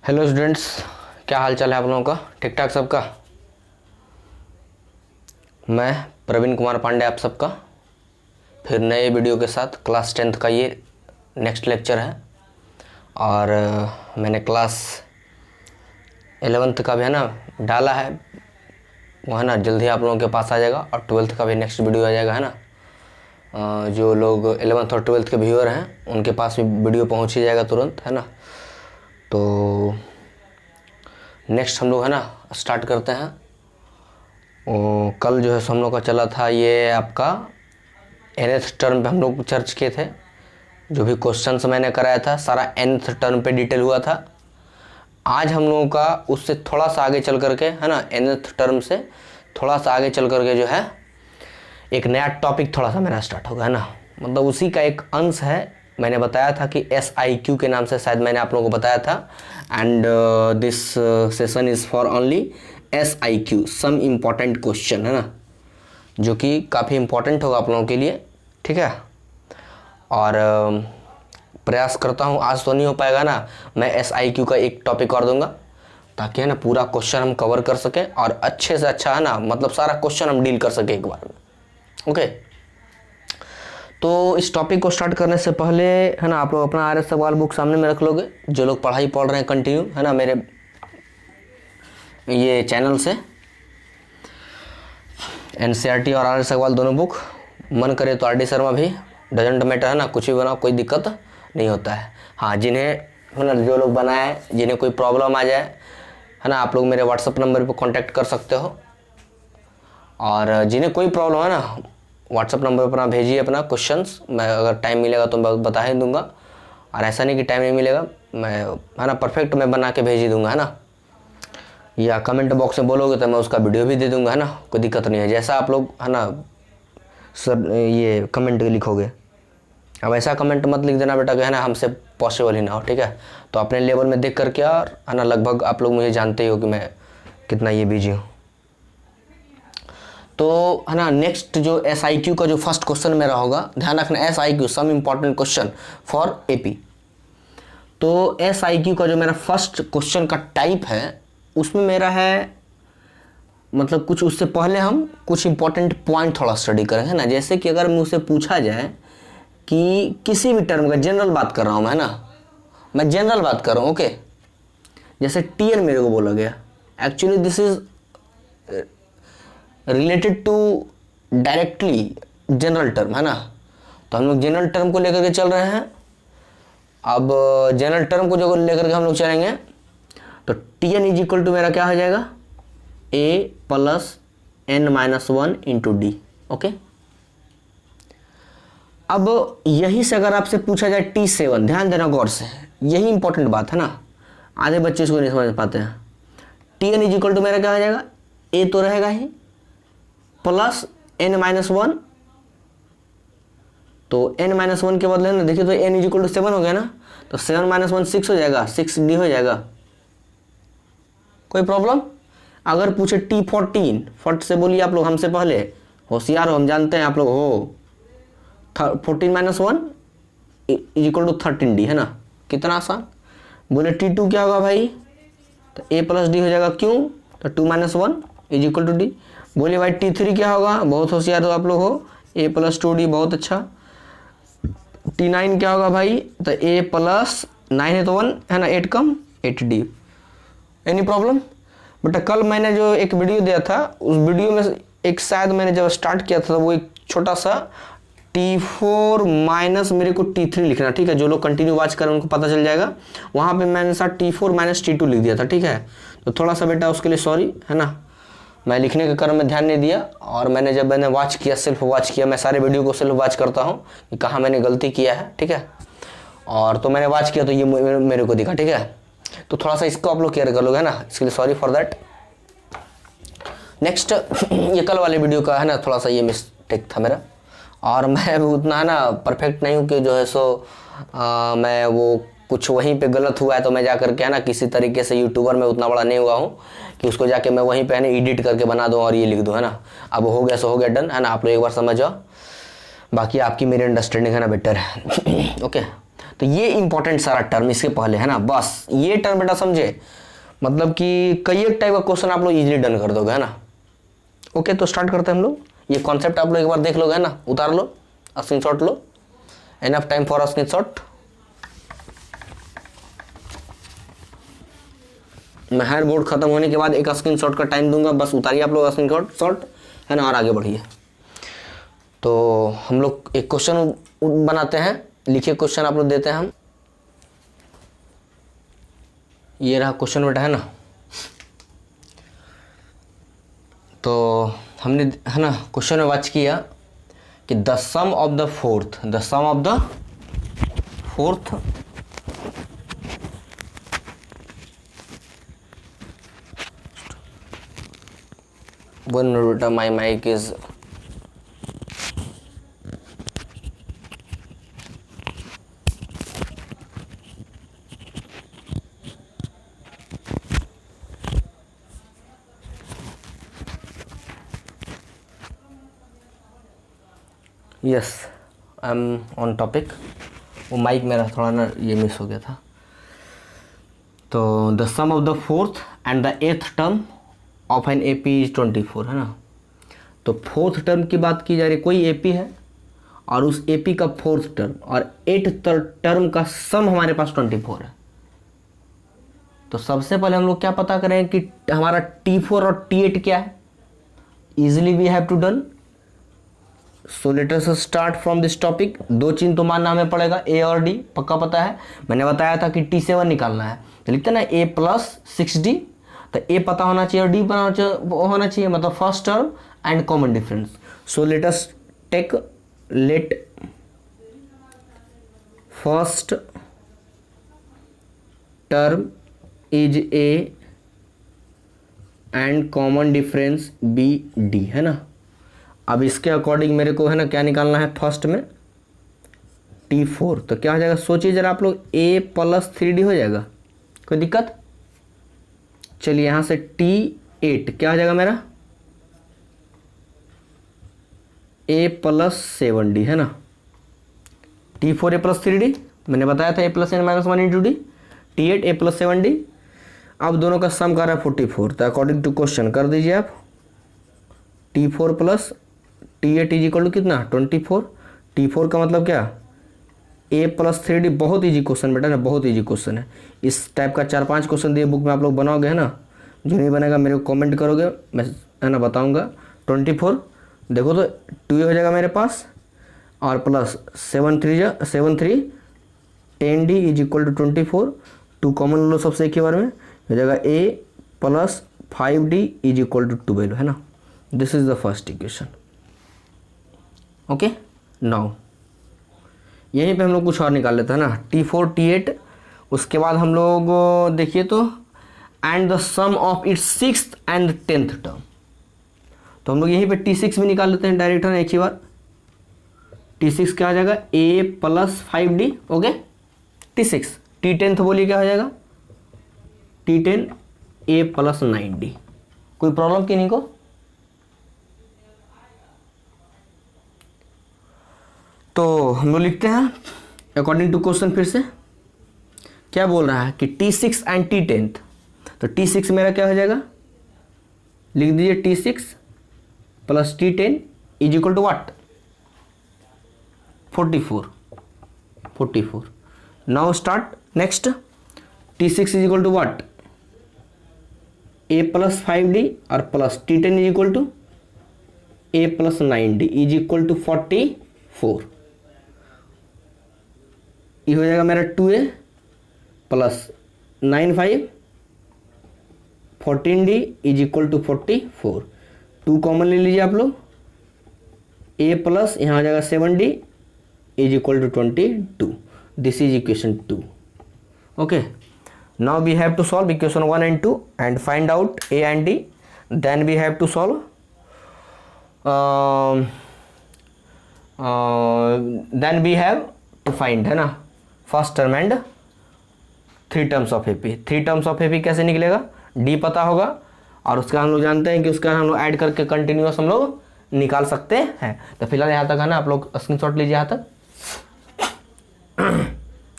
Hello students, क्या हाल चाल है आप लोगों का? ठीक ठाक सबका? मैं प्रवीण कुमार पांडे आप सबका फिर नए वीडियो के साथ क्लास 10th का ये नेक्स्ट लेक्चर है। और मैंने क्लास 11th का भी है ना डाला है, वो है ना जल्दी आप लोगों के पास आ जाएगा। और 12th का भी नेक्स्ट वीडियो आ जाएगा है ना। जो लोग 11th और 12th के व्यूअर हैं उनके पास भी वीडियो पहुंच ही जाएगा तुरंत, है ना। तो नेक्स्ट हम लोग है ना स्टार्ट करते हैं। कल जो है हम लोग का चला था ये आपका nth टर्म पे हम लोग चर्च किए थे। जो भी क्वेश्चंस मैंने कराया था सारा nth टर्म पे डिटेल हुआ था। आज हम लोगों का उससे थोड़ा सा आगे चल करके है ना, nth टर्म से थोड़ा सा आगे चल करके जो है एक नया टॉपिक थोड़ा सा मेरा स्टार्ट होगा, है ना। मतलब उसी का एक अंश है। मैंने बताया था कि SIQ के नाम से शायद मैंने आप लोगों को बताया था। And this session is for only SIQ, some important question, है ना, जो कि काफ़ी इम्पॉर्टेंट होगा आप लोगों के लिए, ठीक है। और प्रयास करता हूँ, आज तो नहीं हो पाएगा ना, मैं SIQ का एक टॉपिक और दूंगा ताकि है ना पूरा क्वेश्चन हम कवर कर सकें और अच्छे से अच्छा है ना, मतलब सारा क्वेश्चन हम डील कर सकें एक बार में। ओके, तो इस टॉपिक को स्टार्ट करने से पहले है ना आप लोग अपना आर्य सवाल बुक सामने में रख लोगे। जो लोग पढ़ाई पढ़ रहे हैं कंटिन्यू है ना मेरे ये चैनल से, NCERT और आर्य सवाल दोनों बुक, मन करे तो RD शर्मा भी, डजेंट मैटर, है ना, कुछ भी बनाओ, कोई दिक्कत नहीं होता है। हाँ, जिन्हें है ना, जो लोग बनाए जिन्हें कोई प्रॉब्लम आ जाए है ना, आप लोग मेरे व्हाट्सअप नंबर पर कॉन्टैक्ट कर सकते हो। और जिन्हें कोई प्रॉब्लम है ना व्हाट्सअप नंबर पर अपना भेजिए अपना क्वेश्चंस, मैं अगर टाइम मिलेगा तो मैं बता ही दूंगा। और ऐसा नहीं कि टाइम नहीं मिलेगा, मैं है ना परफेक्ट मैं बना के भेज ही दूंगा, है ना। या कमेंट बॉक्स में बोलोगे तो मैं उसका वीडियो भी दे दूंगा, है ना, कोई दिक्कत नहीं है। जैसा आप लोग है ना सब ये कमेंट लिखोगे, अब ऐसा कमेंट मत लिख देना बेटा कि है ना हमसे पॉसिबल ही ना हो, ठीक है। तो अपने लेवल में देख करके, और है ना लगभग आप लोग मुझे जानते ही हो कि मैं कितना ये बिजी हूँ। तो है ना नेक्स्ट जो SIQ का जो फर्स्ट क्वेश्चन मेरा होगा, ध्यान रखना, SIQ some important question for AP। तो SIQ का जो मेरा फर्स्ट क्वेश्चन का टाइप है उसमें मेरा है, मतलब कुछ उससे पहले हम कुछ इंपॉर्टेंट पॉइंट थोड़ा स्टडी करेंगे ना। जैसे कि अगर मुझसे पूछा जाए कि किसी भी टर्म का, जनरल बात कर रहा हूँ मैं, है ना, मैं जनरल बात कर रहा हूँ, ओके। जैसे TN मेरे को बोला गया, actually this is related to directly general term, है ना। तो हम लोग जनरल टर्म को लेकर के चल रहे हैं। अब जनरल टर्म को जो लेकर के हम लोग चलेंगे तो TN इज इक्वल टू मेरा क्या हो जाएगा, A plus N-1 into D, okay. अब यही से अगर आपसे पूछा जाए T7, ध्यान देना गौर से, यही इंपॉर्टेंट बात है ना, आधे बच्चे इसको नहीं समझ पाते हैं। TN इज इक्वल टू मेरा क्या हो जाएगा, A तो रहेगा ही प्लस N-1, तो N-1 के बदले ना देखिए तो N इज इक्वल टू 7 हो गया ना, तो 7 - 1 6 हो जाएगा, 6D हो जाएगा। कोई प्रॉब्लम? अगर पूछे T14, फट से बोलिए आप लोग, हमसे पहले होशियार हो, हम जानते हैं आप लोग हो। 14 - 1 इज इक्वल टू 13D, है ना, कितना आसान। बोले T2 क्या होगा भाई, तो A प्लस D हो जाएगा, क्यों, तो 2 - 1 इज इक्वल टू D। बोलिए भाई T3 क्या होगा, बहुत होशियार हो आप लोग हो, A प्लस 2D, बहुत अच्छा। T9 क्या होगा भाई, तो A प्लस 9 है तो 1 है ना, 8 कम 8D। Any problem? बेटा कल मैंने जो एक वीडियो दिया था, उस वीडियो में एक शायद मैंने जब स्टार्ट किया था वो एक छोटा सा T4 माइनस मेरे को T3 लिखना, ठीक है। जो लोग कंटिन्यू वॉच करें उनको पता चल जाएगा, वहाँ पे मैंने साथ T4 माइनस T2 लिख दिया था, ठीक है। तो थोड़ा सा बेटा उसके लिए सॉरी, है ना, मैं लिखने के क्रम में ध्यान नहीं दिया। और मैंने वॉच किया, सेल्फ वॉच किया, मैं सारे वीडियो को सेल्फ वॉच करता हूँ कि कहाँ मैंने गलती किया है, ठीक है। और तो मैंने वॉच किया तो ये मेरे को दिखा, ठीक है। तो थोड़ा सा इसको आप लोग केयर कर लोगे, है ना, इसके लिए सॉरी फॉर दैट। नेक्स्ट ये कल वाले वीडियो का है ना थोड़ा सा ये मिस्टेक था मेरा, और मैं भी उतना है ना परफेक्ट नहीं हूँ कि जो है सो मैं वो कुछ वहीं पे गलत हुआ है तो मैं जा करके है ना किसी तरीके से यूट्यूबर में उतना बड़ा नहीं हुआ हूँ कि उसको जाके मैं वहीं पे है ना एडिट करके बना दूँ और ये लिख दूँ, है ना। अब हो गया सो हो गया, डन, है ना। आप लोग एक बार समझ जाओ, बाकी आपकी मेरी अंडरस्टैंडिंग है ना बेटर है ओके। तो ये इंपॉर्टेंट सारा टर्म इसके पहले है ना, बस ये टर्म बेटा समझे, मतलब कि कई एक टाइप का क्वेश्चन आप लोग इजीली डन कर दोगे है ना। ओके, तो स्टार्ट करते हैं हम लोग। ये कॉन्सेप्ट आप लोग एक बार देख लोगे है ना, उतार लो, स्क्रीनशॉट लो, एनफ टाइम फॉर स्क्रीनशॉट। मैं हर बोर्ड खत्म होने के बाद एक स्क्रीनशॉट का टाइम दूंगा, बस उतारिए आप लोग स्क्रीनशॉट है ना, और आगे बढ़िए। तो हम लोग एक क्वेश्चन बनाते हैं, लिखिए क्वेश्चन आप लोग देते हैं हम। ये रहा क्वेश्चन बेटा है ना। तो हमने है ना क्वेश्चन में वाच किया कि the sum of the fourth, the sum of the fourth one minute बेटा, my mike is yes, I am on topic. वो माइक मेरा थोड़ा ना ये मिस हो गया था। तो the sum of the fourth and the eighth term of an AP is 24 है ना। तो फोर्थ टर्म की बात की जा रही, कोई एपी है और उस एपी का फोर्थ टर्म और एट्थ टर्म का सम हमारे पास 24 है। तो सबसे पहले हम लोग क्या पता करें कि हमारा T4 और T8 क्या है। Easily we have to done. So let us start from this topic. दो चिन्ह तो मानना हमें पड़ेगा, ए और डी, पक्का पता है। मैंने बताया था कि T7 निकालना है, तो लिखते ना a प्लस 6d। तो a पता होना चाहिए और d होना चाहिए, मतलब first term and common difference. So let us take let first term is a and common difference b d है ना। अब इसके अकॉर्डिंग मेरे को है ना क्या निकालना है, फर्स्ट में T4। तो क्या हो जाएगा सोचिए जरा आप लोग, a प्लस 3d हो जाएगा, कोई दिक्कत। चलिए यहाँ से T8 क्या हो जाएगा मेरा, a प्लस 7d है ना। T4 a प्लस 3d, मैंने बताया था a plus n minus 1 into D. T8 a plus 7d। अब दोनों का सम कर रहा है 44। तो अकॉर्डिंग टू क्वेश्चन कर दीजिए आप, T4 plus T8 is equal to कितना 24। T4 का मतलब क्या, a प्लस 3d। बहुत इजी क्वेश्चन बेटा ना, बहुत इजी क्वेश्चन है। इस टाइप का 4-5 क्वेश्चन दिए बुक में आप लोग बनाओगे है ना। जो नहीं बनेगा मेरे को कमेंट करोगे, मैं है ना बताऊंगा। 24 देखो तो 2 हो जाएगा मेरे पास, और plus 7 3 10d is equal to 24। 2 common लो सबसे एक ही बार में, हो जाएगा a plus 5d is equal to 12 है ना। This is the first equation. Okay, now यहीं पे हम लोग कुछ और निकाल लेते हैं ना, T4 T8। उसके बाद हम लोग देखिए तो and the sum of its sixth and 10th term. तो हम लोग यहीं पे T6 भी निकाल लेते हैं डायरेक्ट है ना एक ही बार। T6 क्या हो जाएगा, a plus 5d। Okay, T6 T10th बोलिए क्या हो जाएगा, T10 a प्लस 9d। कोई प्रॉब्लम की नहीं को। तो हम लोग लिखते हैं अकॉर्डिंग टू क्वेश्चन, फिर से क्या बोल रहा है कि T6 एंड T10th। तो T6 मेरा क्या हो जाएगा, लिख दीजिए T6 plus T10 is equal to what, 44। Now start next. T6 is equal to what, a plus 5d और plus T10 is equal to a plus 9d is equal to 44। ये हो जाएगा मेरा 2a plus 9 5 14d is equal to 44। 2 common ले लीजिए आप लोग, a plus यहाँ हो जाएगा 7d is equal to 22। This is equation 2। Okay, now we have to solve equation 1 and 2 and find out a and d. Then we have to solve then we have to find है ना first term and 3 terms of AP. 3 terms of AP कैसे निकलेगा, D पता होगा और उसका हम लोग जानते हैं कि उसका हम लोग ऐड करके कंटिन्यूअस हम लोग निकाल सकते हैं। तो फिलहाल यहाँ तक है ना, आप लोग स्क्रीनशॉट लीजिए यहाँ तक।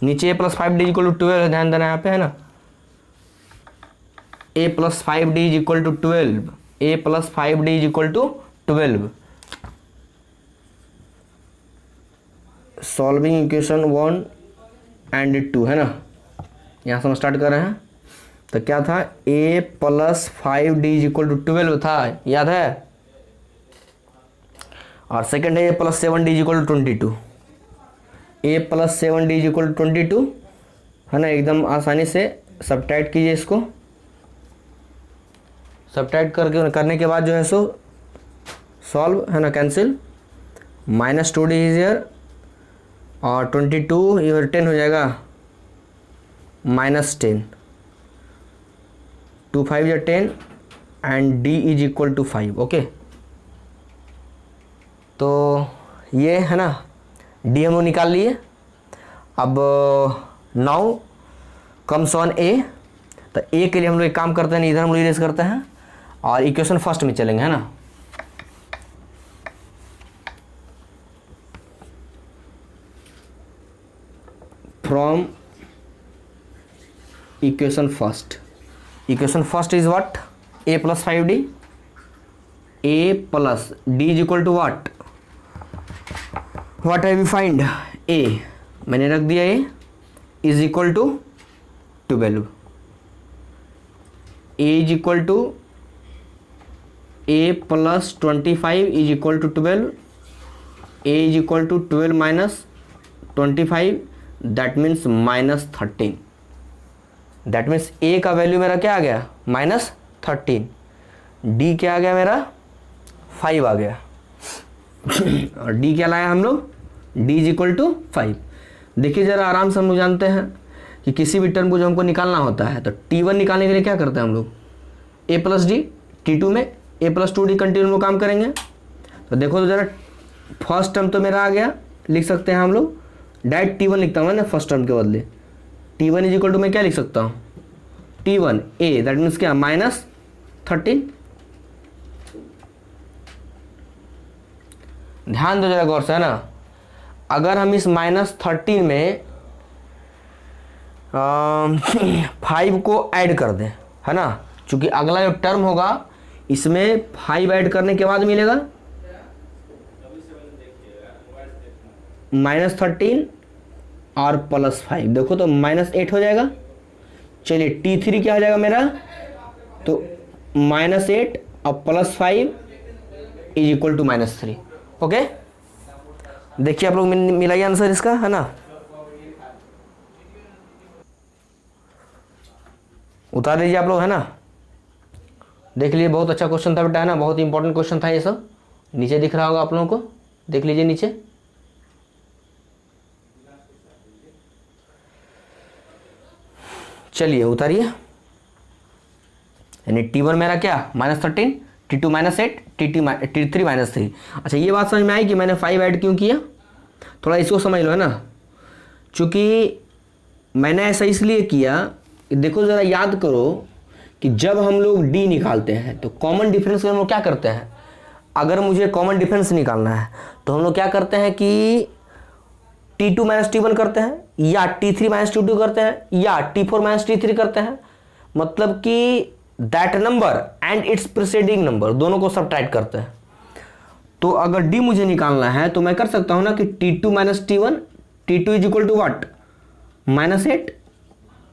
नीचे a plus 5d is equal to 12 है, ध्यान देना यहाँ पे है ना, a plus 5d is equal to 12, a plus 5d is equal to 12। Solving equation 1 and 2 है ना, यहाँ से हम स्टार्ट कर रहे हैं। तो क्या था, a plus 5d is equal to 12 था, याद है, और सेकंड है a plus 7d is equal to 22, a plus 7d is equal to 22 है ना। एकदम आसानी से सब्ट्रैक्ट कीजिए इसको, सब्ट्रैक्ट करने के बाद जो है सो सॉल्व है ना, cancel, minus 2d is here, और 22 इधर 10 हो जाएगा, माइनस 10, 2 5 या 10 and d is equal to 5। Okay, तो ये है ना d हम लोग निकाल लिए। अब नाउ कम्स ऑन a, तो a के लिए हम लोग एक काम करते हैं, इधर हम लोग इरेज करते हैं और इक्वेशन फर्स्ट में चलेंगे है ना। From equation first is what, a plus 5d, a plus d is equal to what, what have we find, a मैंने रख दिया, a is equal to 12, a is equal to a plus 25 is equal to 12, a is equal to 12 minus 25, that means minus 13। That means a का value मेरा क्या आ गया, minus 13, d क्या आ गया मेरा 5 आ गया और d क्या लाया हम लोग, d इज इक्वल टू 5। देखिए ज़रा आराम से हम लोग जानते हैं कि किसी भी टर्म को जो हमको निकालना होता है तो t1 निकालने के लिए क्या करते हैं हम लोग, a प्लस डी, t2 में a प्लस 2d कंटिन्यू में काम करेंगे। तो देखो तो ज़रा फर्स्ट टर्म तो मेरा आ गया, लिख सकते हैं हम लोग, डायरेक्ट t1 लिखता हूँ ना फर्स्ट टर्म के बदले, t1 इज इक्वल टू मैं क्या लिख सकता हूँ, t1 a, दैट मीन्स क्या, माइनस 13। ध्यान दो जरा गौर से है ना, अगर हम इस माइनस 13 में 5 को ऐड कर दें है ना, चूंकि अगला जो टर्म होगा इसमें 5 ऐड करने के बाद मिलेगा माइनस 13 और प्लस 5, देखो तो माइनस 8 हो जाएगा। चलिए t3 क्या हो जाएगा मेरा, तो माइनस 8 और plus 5 is equal to minus 3। Okay, देखिए आप लोग मिलाइए आंसर इसका है ना, उतार लीजिए आप लोग है ना, देख लीजिए, बहुत अच्छा क्वेश्चन था बेटा है ना, बहुत इंपॉर्टेंट क्वेश्चन था ये सब। नीचे दिख रहा होगा आप लोगों को, देख लीजिए नीचे। चलिए उतारिए, यानी t1 मेरा क्या minus 13, t2 minus 8, t3 minus 3। अच्छा ये बात समझ में आई कि मैंने 5 ऐड क्यों किया, थोड़ा इसको समझ लो है ना। चूँकि मैंने ऐसा इसलिए किया कि देखो ज़रा याद करो कि जब हम लोग d निकालते हैं तो कॉमन डिफरेंस हम लोग क्या करते हैं, अगर मुझे कॉमन डिफरेंस निकालना है तो हम लोग क्या करते हैं कि t2 माइनस t1 करते हैं, या t3 माइनस t2 करते हैं, या t4 माइनस t3 करते हैं। मतलब कि that number and it's preceding number दोनों को सब्ट्रैक्ट करते हैं। तो अगर d मुझे निकालना है तो मैं कर सकता हूं ना कि t2 minus t1, t2 is equal to what, minus 8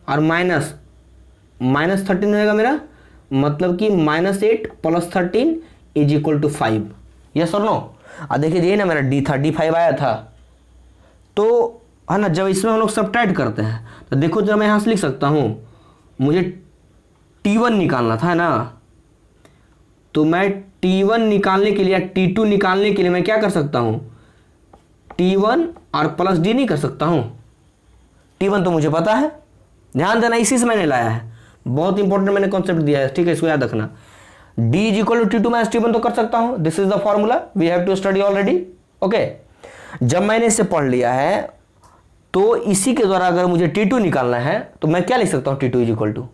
और माइनस 13 होएगा मेरा, मतलब कि minus 8 plus 13 is equal to 5। Yes और नो। अब देखिए ये ना मेरा d था, d5 आया था, तो है ना जब इसमें हम लोग सब्ट्रैक्ट करते हैं तो देखो जब मैं यहाँ से लिख सकता हूँ, मुझे t1 निकालना था है ना, तो मैं t1 निकालने के लिए, t2 निकालने के लिए मैं क्या कर सकता हूँ, t1 और प्लस d नहीं कर सकता हूँ, t1 तो मुझे पता है, ध्यान देना इसी से मैंने लाया है, बहुत इंपॉर्टेंट मैंने कॉन्सेप्ट दिया है, ठीक है, इसको याद रखना। d is equal to t2 minus t1 तो कर सकता हूँ, this is the formula we have to study already. Okay, जब मैंने इसे पढ़ लिया है तो इसी के द्वारा अगर मुझे t2 निकालना है तो मैं क्या लिख सकता हूँ, t2 इज इक्वल टू,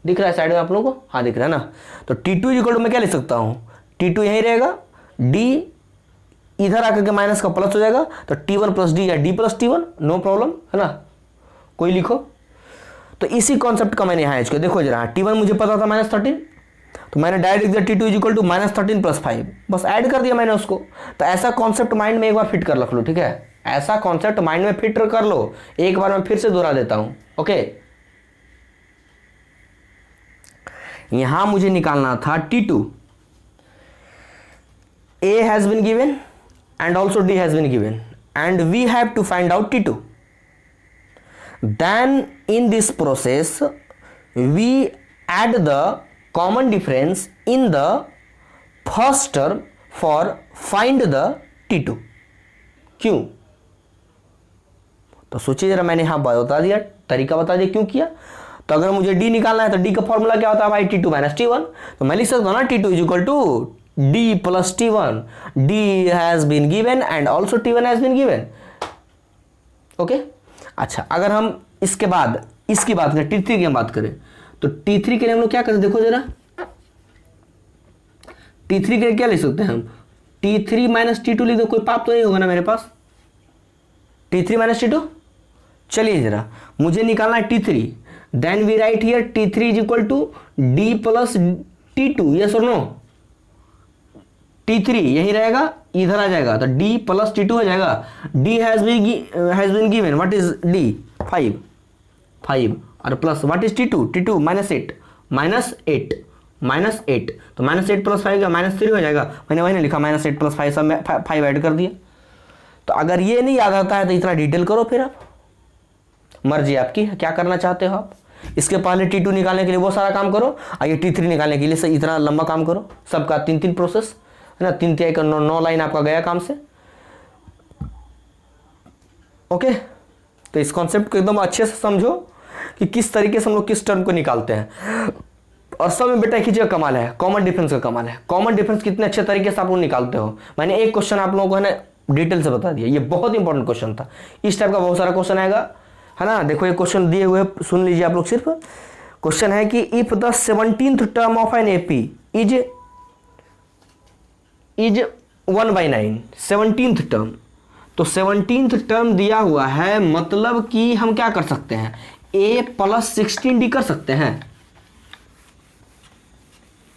दिख रहा है साइड में आप लोगों को, हाँ दिख रहा है ना, तो t2 इज इक्वल टू मैं क्या लिख सकता हूँ, t2 यहीं रहेगा, d इधर आकर के माइनस का प्लस हो जाएगा, तो t1 प्लस d या d plus t1, no problem है ना। कोई लिखो। तो इसी कॉन्सेप्ट का मैंने यहाँ यूज किया। देखो जरा, T1 मुझे पता था -13, तो मैंने डायरेक्ट लिख दिया T2 इक्वल टू -13 + 5, बस ऐड कर दिया मैंने उसको। तो ऐसा कॉन्सेप्ट माइंड में एक बार फिट कर रख लो, ठीक है, ऐसा कॉन्सेप्ट माइंड में फिट कर लो। एक बार मैं फिर से दोहरा देता हूं, ओके। यहां मुझे निकालना था T2, A has been given and also D has been given and we have to find out T2. Then in this process we add the common difference in the first term for find the T2. क्यों? तो सोचिए जरा, मैंने यहां बता दिया, तरीका बता दिया क्यों किया। तो अगर मुझे D निकालना है तो D का फॉर्मूला क्या होता है भाई, T2 - T1। तो मैं लिख सकता हूं ना T2 equal to D + T1, D has been given and also T1 has been given, okay. अच्छा, अगर हम इसके बाद इसकी बात करें, T3 की हम बात करें, तो T3 के लिए हम लोग क्या करें, देखो जरा, T3 के लिए क्या लिख सकते हैं हम, T3 - T2 लिख दो, कोई पाप तो नहीं होगा ना मेरे पास, T3 - T2। चलिए जरा, मुझे निकालना है T3, then we write here T3 is equal to D + T2, yes और नो। T3 यही रहेगा, इधर आ जाएगा, तो D + T2 हो जाएगा। D has been given, what is D, 5 और प्लस व्हाट इज T2 -8 तो -8 + 5 का -3 हो जाएगा। मैंने वही नहीं लिखा, -8 + 5 सब 5 ऐड कर दिया। तो अगर ये नहीं याद आता है तो इतना डिटेल करो, फिर आप मर्जी आपकी है, क्या करना चाहते हो आप। इसके पहले T2 निकालने के लिए वो सारा काम करो, और ये T3 निकालने के लिए इतना लंबा काम करो, सबका 3 प्रोसेस है ना, 3 का 9 लाइन आपका गया काम से, ओके। तो इस कॉन्सेप्ट को एकदम अच्छे से समझो कि किस तरीके से हम लोग किस टर्म को निकालते हैं। और सब में बेटा एक ही चीज का कमाल है, कॉमन डिफरेंस का कमाल है। कॉमन डिफरेंस कितने अच्छे तरीके से आप लोग निकालते हो। मैंने एक क्वेश्चन आप लोगों को है ना डिटेल से बता दिया, ये बहुत इंपॉर्टेंट क्वेश्चन था। इस टाइप का बहुत सारा क्वेश्चन आएगा, है ना। देखो ये क्वेश्चन दिए हुए, सुन लीजिए आप लोग। सिर्फ क्वेश्चन है कि if the 17th term of an AP is 1/9, 17th term, तो 17th टर्म दिया हुआ है, मतलब कि हम क्या कर सकते हैं, A + 16D कर सकते हैं।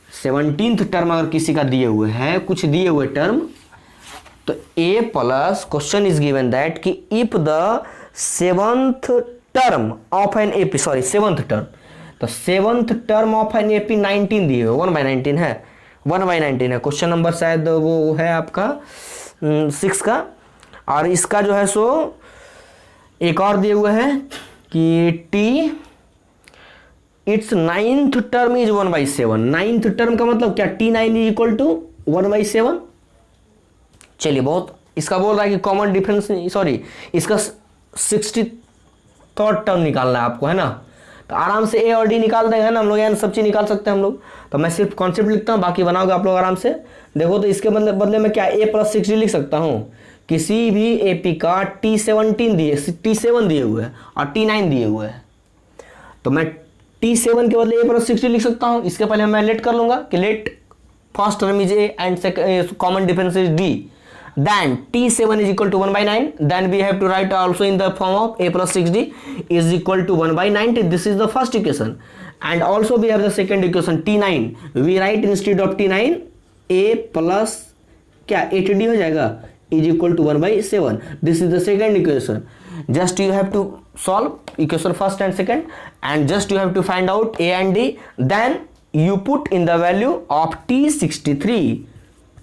17th टर्म अगर किसी का दिए हुए है, कुछ दिए हुए टर्म, तो A plus question is given that कि if the 7th term of an AP, sorry 7th term, तो 7th term of an AP 19 दिए हुए, 1/19 है, 1/19 है। क्वेश्चन नंबर शायद वो है आपका 6 का। और इसका जो है सो एक और दिए हुए है कि T it's 9th term is 1/7। 9th term का मतलब क्या, T9 इज इक्वल टू 1/7। चलिए, बहुत इसका बोल रहा है कि कॉमन डिफरेंस, सॉरी इसका 63rd टर्म निकालना है आपको, है ना। तो आराम से A और D निकाल देंगे ना हम लोग, यानी सब चीज निकाल सकते हैं हम लोग। तो मैं सिर्फ कॉन्सेप्ट लिखता हूँ, बाकी बनाओगे आप लोग आराम से। देखो तो इसके बदले में क्या A + 60 लिख सकता हूँ। किसी भी एपी का T7 दिए हुए है और T9 दिए हुए है, तो मैं T7 के बदले A + 60 लिख सकता हूँ। इसके पहले मैं लेट कर लूंगा कि late first term is A and common difference is D, then T7 is equal to 1/9, then we have to write also in the form of A + 6D is equal to 1/90. This is the first equation, and also we have the second equation T9, we write instead of T9 A plus क्या 8D हो जाएगा is equal to 1/7. This is the second equation. Just you have to solve equation first and second, and just you have to find out A and D, then you put in the value of T63,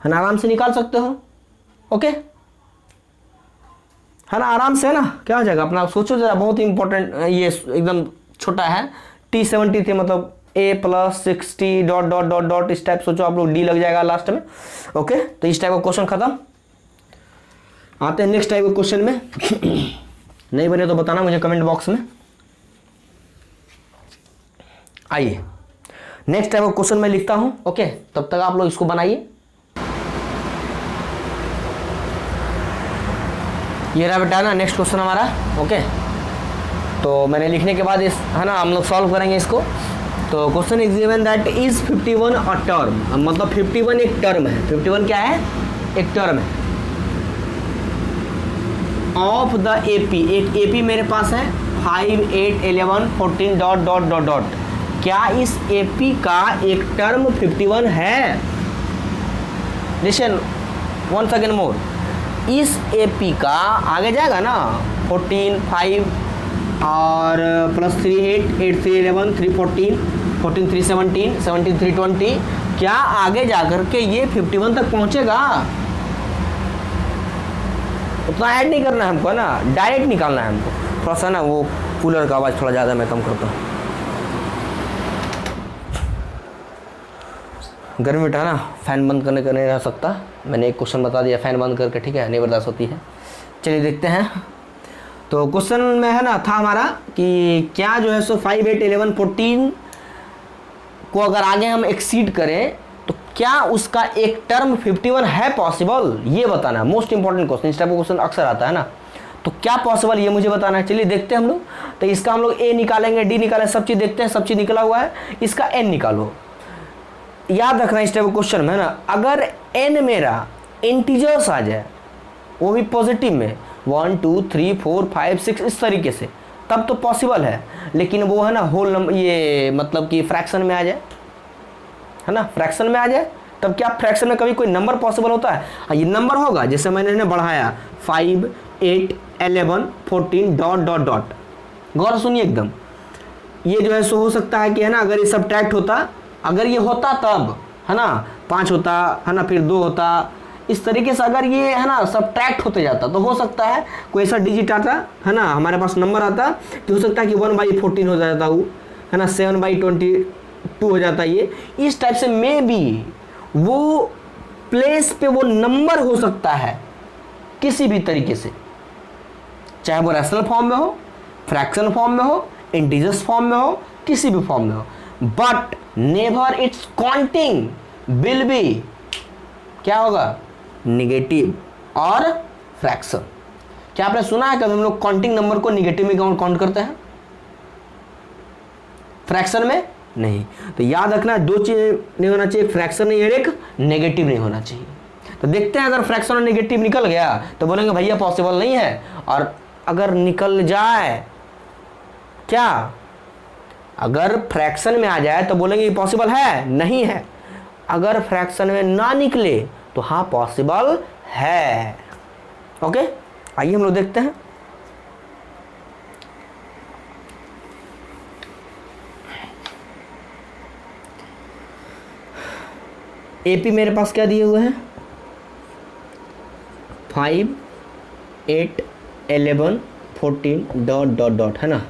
है ना, आराम से निकाल सकते हो, okay है ना, आराम से, है ना। क्या हो जाएगा अपना, सोचो जरा, बहुत इंपॉर्टेंट, ये एकदम छोटा है। T70 थे, मतलब A + 60 ... इस टाइप सोचो आप लोग, D लग जाएगा लास्ट में, ओके। तो इस टाइप का क्वेश्चन खत्म। आते हैं नेक्स्ट टाइप के क्वेश्चन में। नहीं बने तो बताना मुझे कमेंट बॉक्स में। आइए नेक्स्ट टाइप का क्वेश्चन मैं लिखता हूं, ओके। तब तक आप लोग इसको बनाइए। ये रहा बेटा ना नेक्स्ट क्वेश्चन हमारा, ओके। तो मैंने लिखने के बाद इस, है ना, हम लोग सॉल्व करेंगे इसको। तो question is given that is 51 a term, मतलब 51 एक टर्म है। 51 क्या है, एक टर्म है ऑफ द एपी। एक एपी मेरे पास है 5, 8, 11, 14 डॉट डॉट डॉट डॉट। क्या इस AP का एक टर्म 51 है? लिसन वन सेकेंड मोर, इस AP का आगे जाएगा ना 14, 5 और प्लस 3 8, 8 3 11, 3 14, 14 3 17, 17 3 20, क्या आगे जाकर के ये 51 तक पहुंचेगा? उतना ऐड नहीं करना है हमको ना, डायरेक्ट निकालना है हमको। थोड़ा सा ना वो कूलर का आवाज़ थोड़ा ज़्यादा मैं कम करता हूँ, गर्मी उठा ना, फ़ैन बंद करने का नहीं रह सकता। मैंने एक क्वेश्चन बता दिया फ़ैन बंद करके, ठीक है, नहीं बर्दाश्त होती है। चलिए देखते हैं। तो क्वेश्चन में है ना था हमारा कि क्या जो है सो 5, 8, 11, 14 को अगर आगे हम एक्सीड करें तो क्या उसका एक टर्म 51 है पॉसिबल, ये बताना है। मोस्ट इंपॉर्टेंट क्वेश्चन, इस टाइप का क्वेश्चन अक्सर आता है ना, तो क्या पॉसिबल ये मुझे बताना है। चलिए देखते हैं हम लोग। तो इसका हम लोग A निकालेंगे, D निकालेंगे, सब चीज़ देखते हैं। सब चीज़ निकला हुआ है, इसका N निकालो। याद रखना इस टाइप का क्वेश्चन में ना, अगर N मेरा इंटीजर्स आ जाए, वो भी पॉजिटिव में 1 2 3 4 5 6 इस तरीके से, तब तो पॉसिबल है। लेकिन वो है ना होल नंबर, ये मतलब कि फ्रैक्शन में आ जाए, है ना, फ्रैक्शन में आ जाए, तब क्या फ्रैक्शन में कभी कोई नंबर पॉसिबल होता है? हाँ, ये नंबर होगा। जैसे मैंने इन्हें बढ़ाया 5, 8, 11, 14 डॉट डॉट डॉट। गौर सुनिए एकदम, ये जो है सो हो सकता है कि है ना, अगर ये सब्ट्रैक्ट होता, अगर ये होता तब है ना 5 होता, है ना, फिर 2 होता, इस तरीके से अगर ये है ना सब्ट्रैक्ट होते जाता तो हो सकता है कोई ऐसा डिजिट आता, है ना, हमारे पास नंबर आता कि हो सकता है कि 1/14 हो जाता वो, है ना, 7/22 हो जाता। ये इस टाइप से मे बी वो प्लेस पे वो नंबर हो सकता है किसी भी तरीके से, चाहे वो रैशनल फॉर्म में हो, फ्रैक्शन फॉर्म में हो, इंटीजर्स फॉर्म में हो, किसी भी फॉर्म में हो, but never it's counting will be क्या होगा, निगेटिव और फ्रैक्शन। क्या आपने सुना है कभी हम लोग काउंटिंग नंबर को निगेटिव में काउंट करते हैं, फ्रैक्शन में नहीं? तो याद रखना दो चीज नहीं होना चाहिए, फ्रैक्शन नहीं और एक नेगेटिव नहीं होना चाहिए। तो देखते हैं अगर फ्रैक्शन और नेगेटिव निकल गया तो बोलेंगे भैया पॉसिबल नहीं है, और अगर निकल जाए, क्या अगर फ्रैक्शन में आ जाए तो बोलेंगे पॉसिबल है, नहीं है। अगर फ्रैक्शन में ना निकले तो हाँ पॉसिबल है। ओके, आइए हम लोग देखते हैं। AP मेरे पास क्या दिए हुए हैं, 5, 8, 11, 14 डॉट डॉट डॉट, है ना।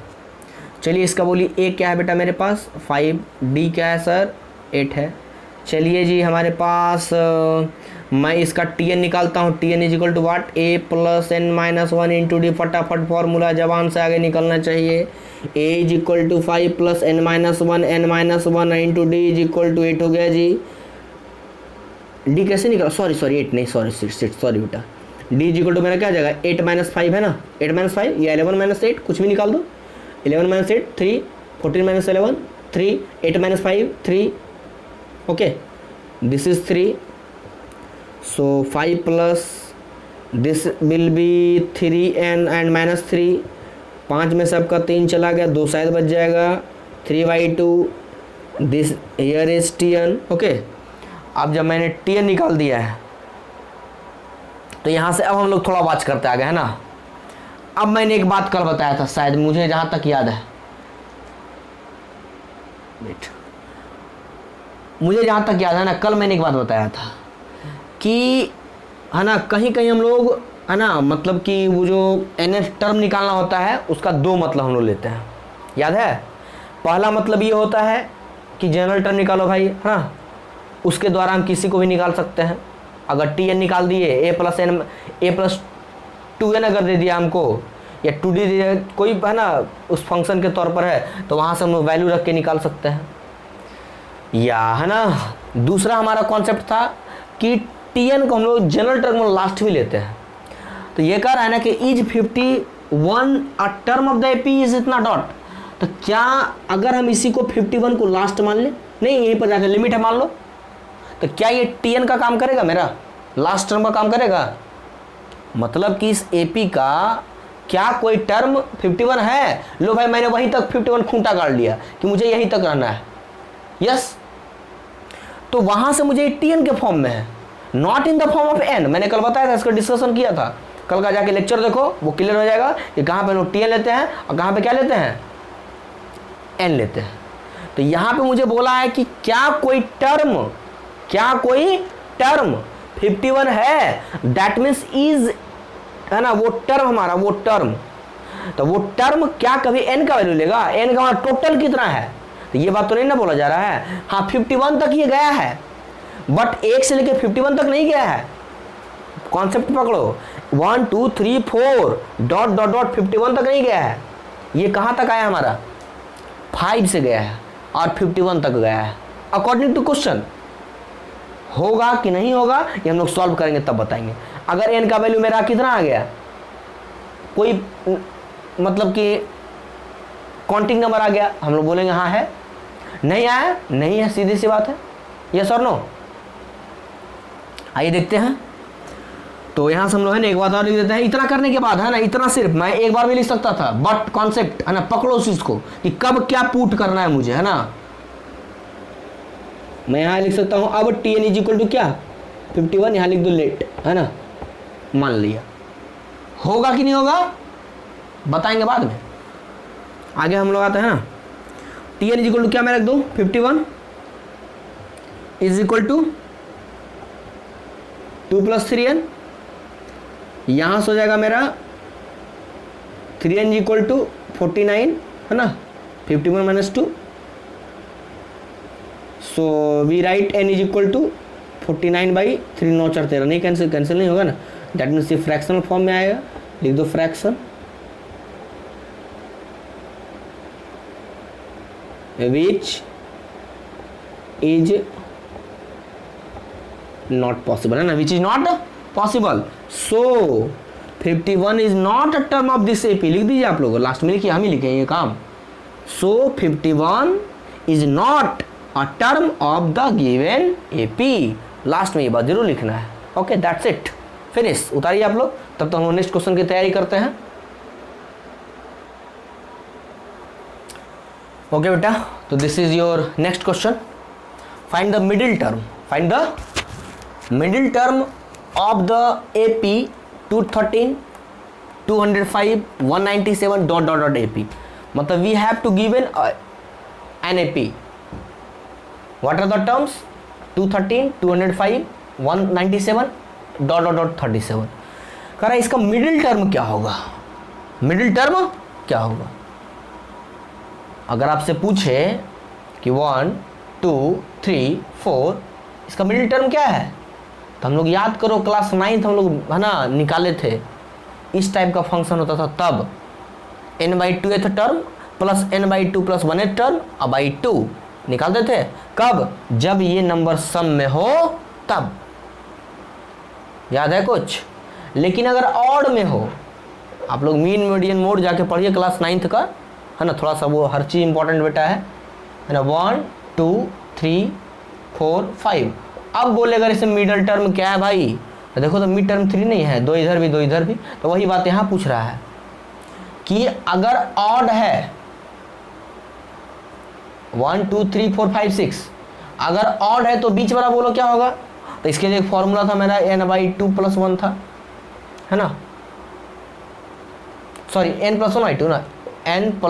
चलिए इसका बोलिए A क्या है बेटा मेरे पास 5, D क्या है सर 8 है। चलिए जी हमारे पास मैं इसका TN निकालता हूँ। TN is equal to what, A plus n-1 into d. फटाफट फॉर्मूला जबान से आगे निकलना चाहिए। A is equal to 5 plus n-1 into d is equal to 8 हो गया जी। D कैसे निकला, सॉरी 8 नहीं, सॉरी बेटा, D इज इक्वल टू मेरा क्या आ जाएगा 8 - 5 है ना, 8 - 5 या 11 - 8 कुछ भी निकाल दो। 11 - 8 3, 14 - 11 3, 8 - 5 3, okay, this is 3, so 5 plus this will be 3n and -3, 5 में सबका 3 चला गया, 2 शायद बच जाएगा, 3/2, this here is Tn। Okay, अब जब मैंने Tn निकाल दिया है तो यहाँ से अब हम लोग थोड़ा वाच करते आ गए, है ना। अब मैंने एक बात कल बताया था, शायद मुझे जहाँ तक याद है, मुझे जहाँ तक याद है ना, कल मैंने एक बात बताया था कि है ना कहीं कहीं हम लोग है ना, मतलब कि वो जो NF टर्म निकालना होता है उसका 2 मतलब हम लोग लेते हैं, याद है। पहला मतलब ये होता है कि जनरल टर्म निकालो भाई, है ना, उसके द्वारा हम किसी को भी निकाल सकते हैं। अगर Tn निकाल दिए, a + 2n अगर दे दिया हमको, या 2d दे दिया, कोई है ना उस फंक्शन के तौर पर है, तो वहाँ से हम वैल्यू रख के निकाल सकते हैं। या है ना दूसरा हमारा कॉन्सेप्ट था कि Tn को हम लोग जनरल टर्म में लास्ट भी लेते हैं। तो ये कह रहा है ना कि is 51 a term of the AP is इतना डॉट, तो क्या अगर हम इसी को 51 को लास्ट मान ले, नहीं यहीं पर जाकर लिमिट है मान लो, तो क्या ये Tn का काम करेगा, मेरा लास्ट टर्म का काम करेगा? मतलब कि इस AP का क्या कोई टर्म 51 है? लो भाई मैंने वहीं तक 51 खूंटा गाड़ लिया कि मुझे यहीं तक रहना है। यस, तो वहां से मुझे Tn के फॉर्म में है, not in the form of n। मैंने कल बताया था, इसका डिस्कशन किया था, कल का जाके लेक्चर देखो, वो क्लियर हो जाएगा कि कहाँ पे लोग Tn लेते हैं और कहाँ पे क्या लेते हैं, n लेते हैं। तो यहाँ पे मुझे बोला है कि क्या कोई टर्म 51 है, दैट मीन्स इज, है ना, वो टर्म हमारा, वो टर्म, तो वो टर्म क्या कभी n का वैल्यू लेगा? n का हमारा टोटल कितना है? तो ये बात तो नहीं ना बोला जा रहा है। हाँ 51 तक ये गया है, बट 1 से लेके 51 तक नहीं गया है। कॉन्सेप्ट पकड़ो, 1 2 3 4 डॉट डॉट डॉट 51 तक नहीं गया है। ये कहाँ तक आया हमारा? 5 से गया है और 51 तक गया है। अकॉर्डिंग टू क्वेश्चन होगा कि नहीं होगा ये हम लोग सॉल्व करेंगे तब बताएंगे। अगर n का वैल्यू मेरा कितना आ गया, कोई मतलब कि काउंटिंग नंबर आ गया, हम लोग बोलेंगे हाँ है, नहीं आया नहीं है, सीधी सी बात है, यस और नो। आइए देखते हैं। तो यहां से हम लोग है ना एक बात और लिख देते हैं। इतना करने के बाद है ना, इतना सिर्फ मैं एक बार भी लिख सकता था, बट कॉन्सेप्ट है ना, पकड़ो उस चीज को कि कब क्या पुट करना है मुझे, है ना। मैं यहां लिख सकता हूं अब Tn इज इक्वल टू क्या 51, यहां लिख दो लेट, है ना, मान लिया। होगा कि नहीं होगा बताएंगे बाद में। आगे हम लोग आते हैं ना, Tn इज इक्वल टू क्या मैं रख दूं 51 इज इक्वल टू 2 + 3n, यहां से हो जाएगा मेरा 3n इक्वल टू 49, है ना, 51 - 2, so we write n is equal to 49/3, 9 4 13, नहीं कैंसिल नहीं होगा ना, दैट मीन्स ये फ्रैक्शनल फॉर्म में आएगा। लिख दो fraction which is not possible, है ना, which is not possible, so 51 is not a term of this AP। लिख दीजिए आप लोग, लास्ट में लिखिए, हम ही लिखें ये काम। so 51 is not a term of the given AP, last में ये बात जरूर लिखना है। Okay that's it, finish. उतारिए आप लोग, तब तो हम नेक्स्ट क्वेश्चन की तैयारी करते हैं। ओके बेटा, तो this is your next question. Find the middle term, find the middle term of the AP 213 205 197 dot dot dot AP। मतलब we have to give an AP। What are the terms 213 205 197 dot dot dot 37। कह रहा है इसका middle term क्या होगा, middle term क्या होगा। अगर आपसे पूछे कि 1 2 3 4 इसका मिडिल टर्म क्या है, तो हम लोग याद करो क्लास 9th हम लोग है ना निकाले थे, इस टाइप का फंक्शन होता था तब n/2th term plus n/2 + 1th term और बाई 2 निकालते थे। कब? जब ये नंबर सम में हो तब, याद है कुछ। लेकिन अगर ऑड में हो, आप लोग मीन मीडियन मोड जाके पढ़िए क्लास 9th का, है ना, थोड़ा सा वो हर चीज़ इंपॉर्टेंट बेटा है ना। 1 2 3 4 5। अब बोलेगा इसे मिडल टर्म क्या है भाई, तो देखो तो मिड टर्म 3 नहीं है, 2 इधर भी 2 इधर भी, तो वही बात यहाँ पूछ रहा है कि अगर ऑड है 1 2 3 4 5 6, अगर ऑड है तो बीच वाला बोलो क्या होगा। तो इसके लिए एक फॉर्मूला था मेरा n/2 + 1 था, है ना, सॉरी n + 1/2 ना, n +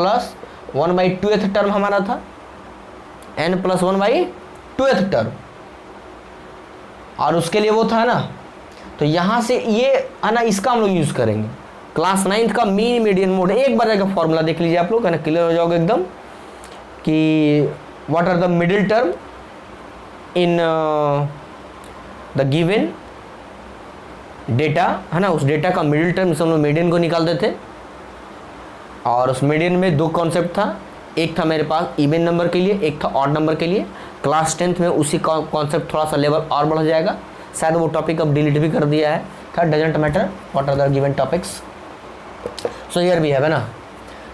1/2th टर्म हमारा था, n + 1/2th टर्म, और उसके लिए वो था ना। तो यहाँ से ये है ना, इसका हम लोग यूज़ करेंगे क्लास 9th का मीन मीडियन मोड। एक बार का फॉर्मूला देख लीजिए आप लोग, है ना, क्लियर हो जाओगे एकदम कि what are the middle term in the given data, है ना। उस डेटा का मिडिल टर्म हम लोग मीडियन को निकालते थे, और उस मीडियन में दो कॉन्सेप्ट था, एक था मेरे पास इवन नंबर के लिए, एक था ऑड नंबर के लिए। क्लास 10th में उसी का कॉन्सेप्ट थोड़ा सा लेवल और बढ़ जाएगा, शायद वो टॉपिक अब डिलीट भी कर दिया है, खैर doesn't matter, what are the given topics, so here भी है ना।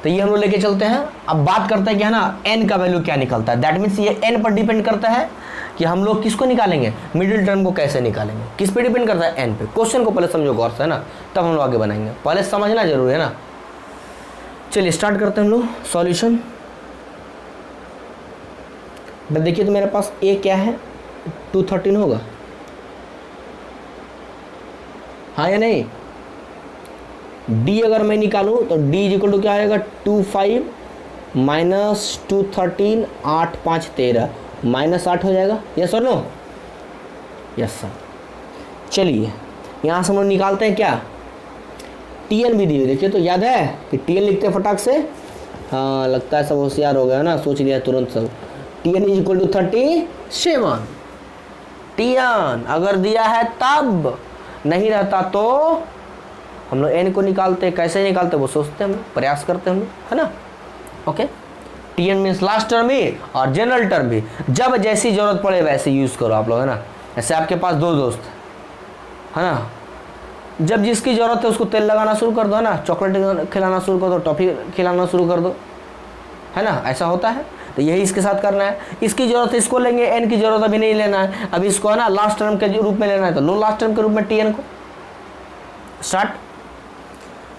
तो ये हम लोग लेके चलते हैं। अब बात करते हैं कि है ना n का वैल्यू क्या निकलता है। दैट मीन्स ये n पर डिपेंड करता है कि हम लोग किसको निकालेंगे, मिडिल टर्म को कैसे निकालेंगे, किस पे डिपेंड करता है, n पे। क्वेश्चन को पहले समझो गौर से, है ना, तब हम लोग आगे बनाएंगे। पहले समझना जरूरी है ना, चलिए स्टार्ट करते हैं हम लोग सॉल्यूशन। देखिए तो मेरे पास ए क्या है, 213 होगा, हाँ या नहीं। डी अगर मैं निकालूं तो डी इज इक्वल टू क्या आएगा, 25 माइनस 213, 8 5 13 -8 हो जाएगा। यस और नो, यस सर। चलिए यहाँ से हम लोग निकालते हैं क्या, टी एन भी दी हुई, देखिए तो याद है कि टी एन लिखते हैं फटाक से। हाँ लगता है सब होशियार हो गया ना, सोच लिया तुरंत सब। T n is equal to 37। T n अगर दिया है तब, नहीं रहता तो हम लोग एन को निकालते, कैसे निकालते वो सोचते हैं हम लोग, प्रयास करते हैं हम लोग, है ना। ओके, t n means last term भी और जनरल टर्म भी, जब जैसी जरूरत पड़े वैसे यूज़ करो आप लोग, है ना। ऐसे आपके पास दो दोस्त है ना, जब जिसकी ज़रूरत है उसको तेल लगाना शुरू कर दो, है ना, चॉकलेट खिलाना शुरू कर दो, टॉफ़ी खिलाना शुरू कर दो, है ना, ऐसा होता है। तो यही इसके साथ करना है, इसकी ज़रूरत है इसको लेंगे, एन की ज़रूरत अभी नहीं लेना है, अभी इसको है ना लास्ट टर्म के रूप में लेना है, तो लो लास्ट टर्म के रूप में टी एन को स्टार्ट।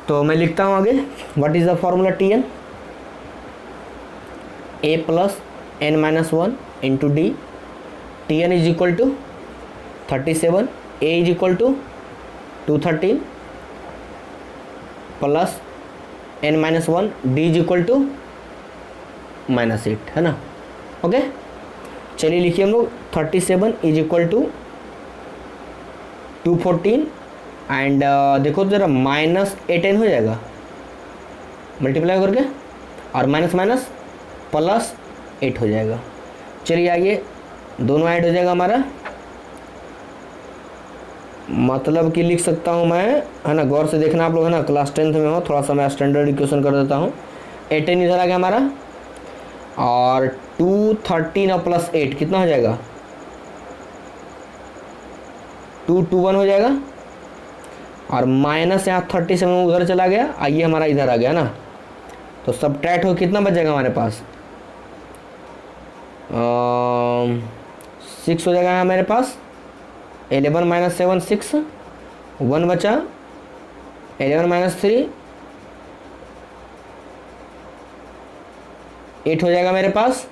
तो मैं लिखता हूँ आगे, what is the formula t n, a plus n minus 1 into d, t n is equal to 37, a is equal to 213 plus n minus 1, d is equal to -8, है ना। Okay चलिए लिखिए हम लोग, 37 इज इक्वल टू 214 एंड देखो तो जरा -8n हो जाएगा मल्टीप्लाई करके, और माइनस माइनस प्लस 8 हो जाएगा। चलिए आइए, दोनों ऐड हो जाएगा हमारा, मतलब कि लिख सकता हूँ मैं, है ना, गौर से देखना आप लोग, है ना, क्लास 10th में हो, थोड़ा सा मैं स्टैंडर्ड इक्वेशन कर देता हूँ। 8n इधर आ गया हमारा, और 213 और प्लस 8 कितना हो जाएगा, 221 हो जाएगा, और माइनस यहाँ 37 उधर चला गया, आइए हमारा इधर आ गया ना, तो सब्ट्रैक्ट हो कितना बच जाएगा हमारे पास, 6 हो जाएगा हमारे पास, 11 माइनस 7 6, 1 बचा, 11 माइनस 3 8 हो जाएगा मेरे पास,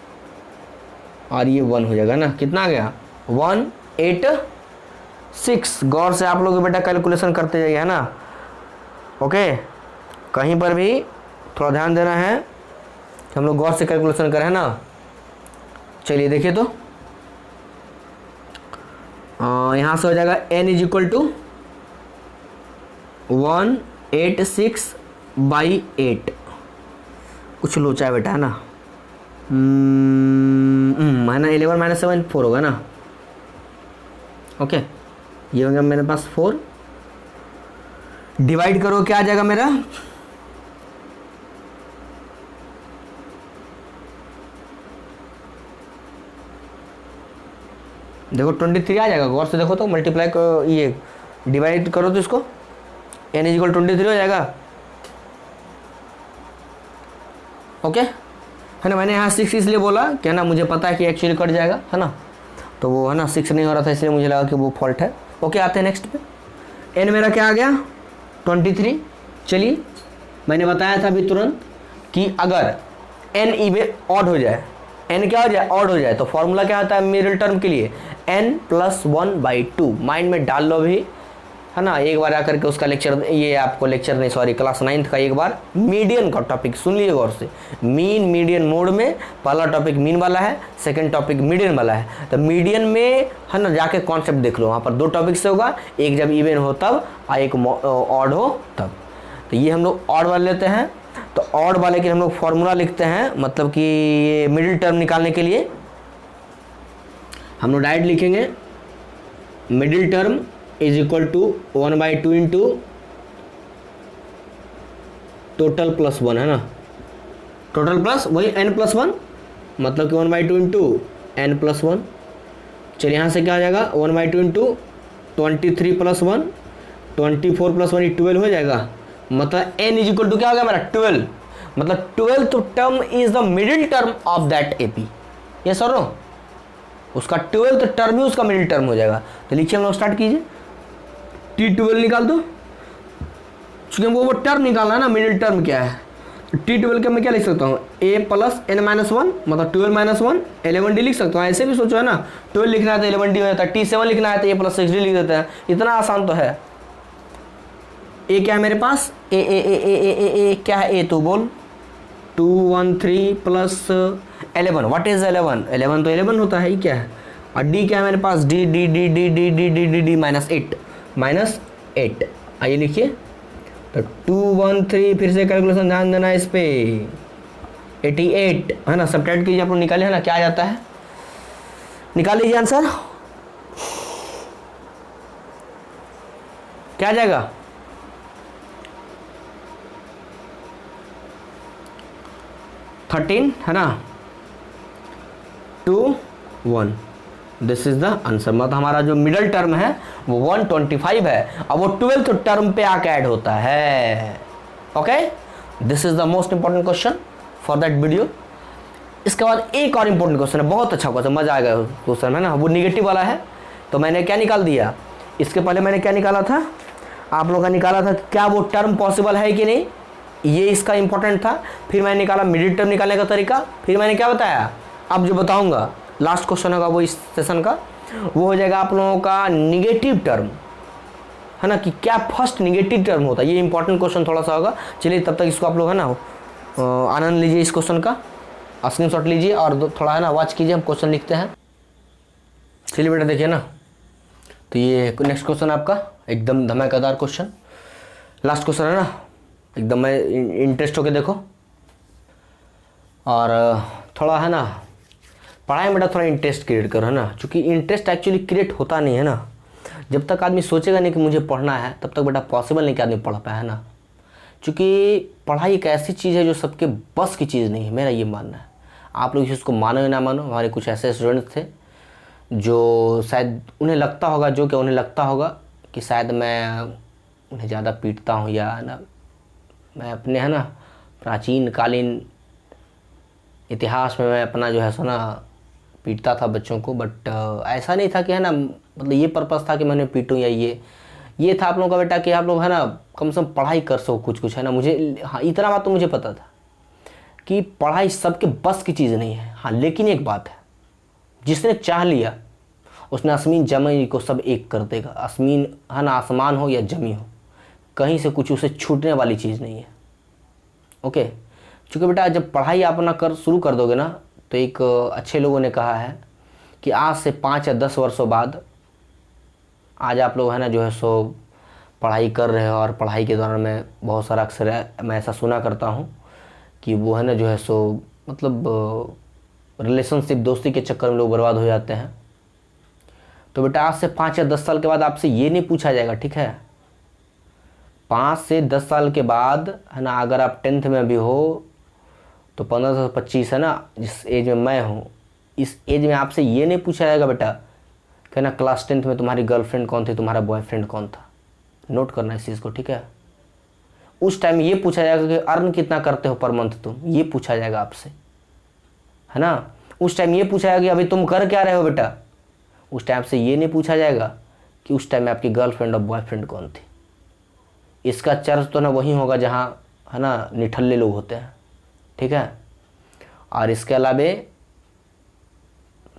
और ये 1 हो जाएगा ना, कितना आ गया 186। गौर से आप लोग बेटा कैलकुलेशन करते जाइए, है ना। ओके, कहीं पर भी थोड़ा ध्यान देना है कि हम लोग गौर से कैलकुलेशन करें, है ना। चलिए देखिए तो यहाँ से हो जाएगा n इज इक्वल टू 186/8, कुछ लोचा है बेटा, है ना, है ना। 11 माइनस 7 4 होगा ना। ओके, ये हो गया मेरे पास 4, डिवाइड करो क्या आ जाएगा मेरा, देखो 23 आ जाएगा, गौर से देखो तो, मल्टीप्लाई को ये डिवाइड करो तो इसको, n इज इक्वल 23 हो जाएगा। ओके, है ना, मैंने यहाँ 6 इसलिए बोला कि है ना, मुझे पता है कि एक्चुअली कट जाएगा, है ना, तो वो है ना 6 नहीं हो रहा था, इसलिए मुझे लगा कि वो फॉल्ट है। ओके, आते हैं नेक्स्ट पे, n मेरा क्या आ गया 23। चलिए मैंने बताया था अभी तुरंत कि अगर n इवन ऑड हो जाए, n क्या हो जाए, ऑड हो जाए, तो फॉर्मूला क्या होता है मिडिल टर्म के लिए, n+1/2, माइंड में डाल लो भी, है ना। एक बार आकर के उसका लेक्चर, ये आपको लेक्चर नहीं सॉरी क्लास 9th का एक बार मीडियन का टॉपिक सुन लिए गौर से, मीन मीडियन मोड में पहला टॉपिक मीन वाला है, सेकंड टॉपिक मीडियन वाला है। तो मीडियन में है ना जाके कॉन्सेप्ट देख लो, वहाँ पर 2 टॉपिक से होगा, एक जब इवन हो तब और एक ऑड हो तब। तो ये हम लोग ऑड वाले लेते हैं, तो ऑड वाले के हम लोग फॉर्मूला लिखते हैं, मतलब कि ये मिडिल टर्म निकालने के लिए हम लोग डायरेक्ट लिखेंगे, middle term is equal to 1/2 into total plus 1, है ना, टोटल प्लस वही n+1, मतलब कि 1/2 इंटू n+1। चलिए यहाँ से क्या आ जाएगा 1/2 इंटू 23 + 1, 24 + 1 12 हो जाएगा, मतलब n इज इक्वल टू क्या हो गया मेरा 12, मतलब 12th term is the middle term of that AP. Yes और नो, उसका 12th टर्म ही उसका मिडिल टर्म हो जाएगा। तो लिखिए हम लोग स्टार्ट कीजिए, T12 निकाल दो, चूंकि हमको वो टर्म निकालना है ना, मिडिल टर्म क्या है, T12 का मैं क्या लिख सकता हूँ, a plus n minus one, मतलब 12 माइनस वन 11d लिख सकता हूँ। ऐसे भी सोचो है ना, 12 लिखना है तो 11d हो जाता है, T7 लिखना है तो a प्लस 6d लिख देते हैं। इतना आसान तो है। a क्या है मेरे पास, a क्या है, a तो बोल 213 प्लस 11, व्हाट इज 11, 11 तो 11 होता है, ये क्या है। और d क्या है मेरे पास, d d d d d d d d d minus 8। आइए लिखिए, तो 213, फिर से कैलकुलेशन ध्यान देना इस पे, 88 है ना। सब्ट्रैक्ट कीजिए, आप लोग निकाले है ना, क्या आ जाता है, निकाल लीजिए आंसर, क्या आ जाएगा, 13 है ना, 2 1, दिस इज द आंसर। मतलब हमारा जो मिडल टर्म है वो 125 है, और वो 12th टर्म पे आके ऐड होता है। Okay, this is the most important question for that video. इसके बाद एक और इंपॉर्टेंट क्वेश्चन है, बहुत अच्छा क्वेश्चन, मजा आएगा क्वेश्चन है ना, वो निगेटिव वाला है। तो मैंने क्या निकाल दिया, इसके पहले मैंने क्या निकाला था, आप लोगों का निकाला था क्या वो टर्म पॉसिबल है कि नहीं, ये इसका इंपॉर्टेंट था। फिर मैंने निकाला मिडिल टर्म निकालने का तरीका, फिर मैंने क्या बताया, अब जो बताऊंगा लास्ट क्वेश्चन होगा वो इस सेशन का, वो हो जाएगा आप लोगों का निगेटिव टर्म, है ना, कि क्या फर्स्ट निगेटिव टर्म होता है। ये इंपॉर्टेंट क्वेश्चन थोड़ा सा होगा। चलिए तब तक इसको आप लोग है ना आनंद लीजिए इस क्वेश्चन का, स्क्रीनशॉट लीजिए और थोड़ा है ना वॉच कीजिए, हम क्वेश्चन लिखते हैं। चलिए बेटा देखिए ना, तो ये नेक्स्ट क्वेश्चन आपका एकदम धमाकेदार क्वेश्चन, लास्ट क्वेश्चन है ना, एकदम मैं इंटरेस्ट होके देखो। और थोड़ा है ना पढ़ाई में बेटा थोड़ा इंटरेस्ट क्रिएट करो, है ना, क्योंकि इंटरेस्ट एक्चुअली क्रिएट होता नहीं है ना, जब तक आदमी सोचेगा नहीं कि मुझे पढ़ना है तब तक बेटा पॉसिबल नहीं कि आदमी पढ़ पाए, है ना। क्योंकि पढ़ाई एक ऐसी चीज़ है जो सबके बस की चीज़ नहीं है, मेरा ये मानना है। आप लोग इसको मानो या ना मानो, हमारे कुछ ऐसे स्टूडेंट्स थे जो शायद उन्हें लगता होगा कि शायद मैं उन्हें ज़्यादा पीटता हूँ, या ना मैं अपने है ना प्राचीन कालीन इतिहास में मैं अपना जो है सो ना पीटता था बच्चों को। बट ऐसा नहीं था कि है ना, मतलब ये पर्पस था कि मैं उन्हें पीटूँ, या ये था आप लोगों का बेटा कि आप लोग है ना कम से कम पढ़ाई कर सको कुछ है ना। मुझे हाँ इतना बात तो मुझे पता था कि पढ़ाई सबके बस की चीज़ नहीं है। हाँ लेकिन एक बात है, जिसने चाह लिया उसने आसमीन जमी को सब एक कर देगा। आसमीन है ना, आसमान हो या जमी हो, कहीं से कुछ उसे छूटने वाली चीज़ नहीं है। ओके, क्योंकि बेटा जब पढ़ाई आप अपना शुरू कर दोगे ना, तो एक अच्छे लोगों ने कहा है कि आज से 5 या 10 वर्षों बाद, आज आप लोग है ना जो है सो पढ़ाई कर रहे हो, और पढ़ाई के दौरान में बहुत सारा अक्सर मैं ऐसा सुना करता हूँ कि वो है ना जो है सो मतलब रिलेशनशिप दोस्ती के चक्कर में लोग बर्बाद हो जाते हैं। तो बेटा आज से 5 या 10 साल के बाद आपसे ये नहीं पूछा जाएगा, ठीक है, 5 से 10 साल के बाद है ना, अगर आप 10th में भी हो तो 15 से 25 है ना, जिस एज में मैं हूँ, इस एज में आपसे ये नहीं पूछा जाएगा बेटा कि ना क्लास 10th में तुम्हारी गर्लफ्रेंड कौन थी, तुम्हारा बॉयफ्रेंड कौन था। नोट करना इस चीज़ को, ठीक है। उस टाइम ये पूछा जाएगा कि अर्न कितना करते हो पर मंथ तुम, ये पूछा जाएगा आपसे, है ना। उस टाइम ये पूछा जाएगा कि अभी तुम कर क्या रहे हो बेटा। उस टाइम से ये नहीं पूछा जाएगा कि उस टाइम में आपकी गर्लफ्रेंड और बॉयफ्रेंड कौन थी। इसका चर्च तो ना वही होगा जहाँ है ना निठल्ले लोग होते हैं, ठीक है। और इसके अलावे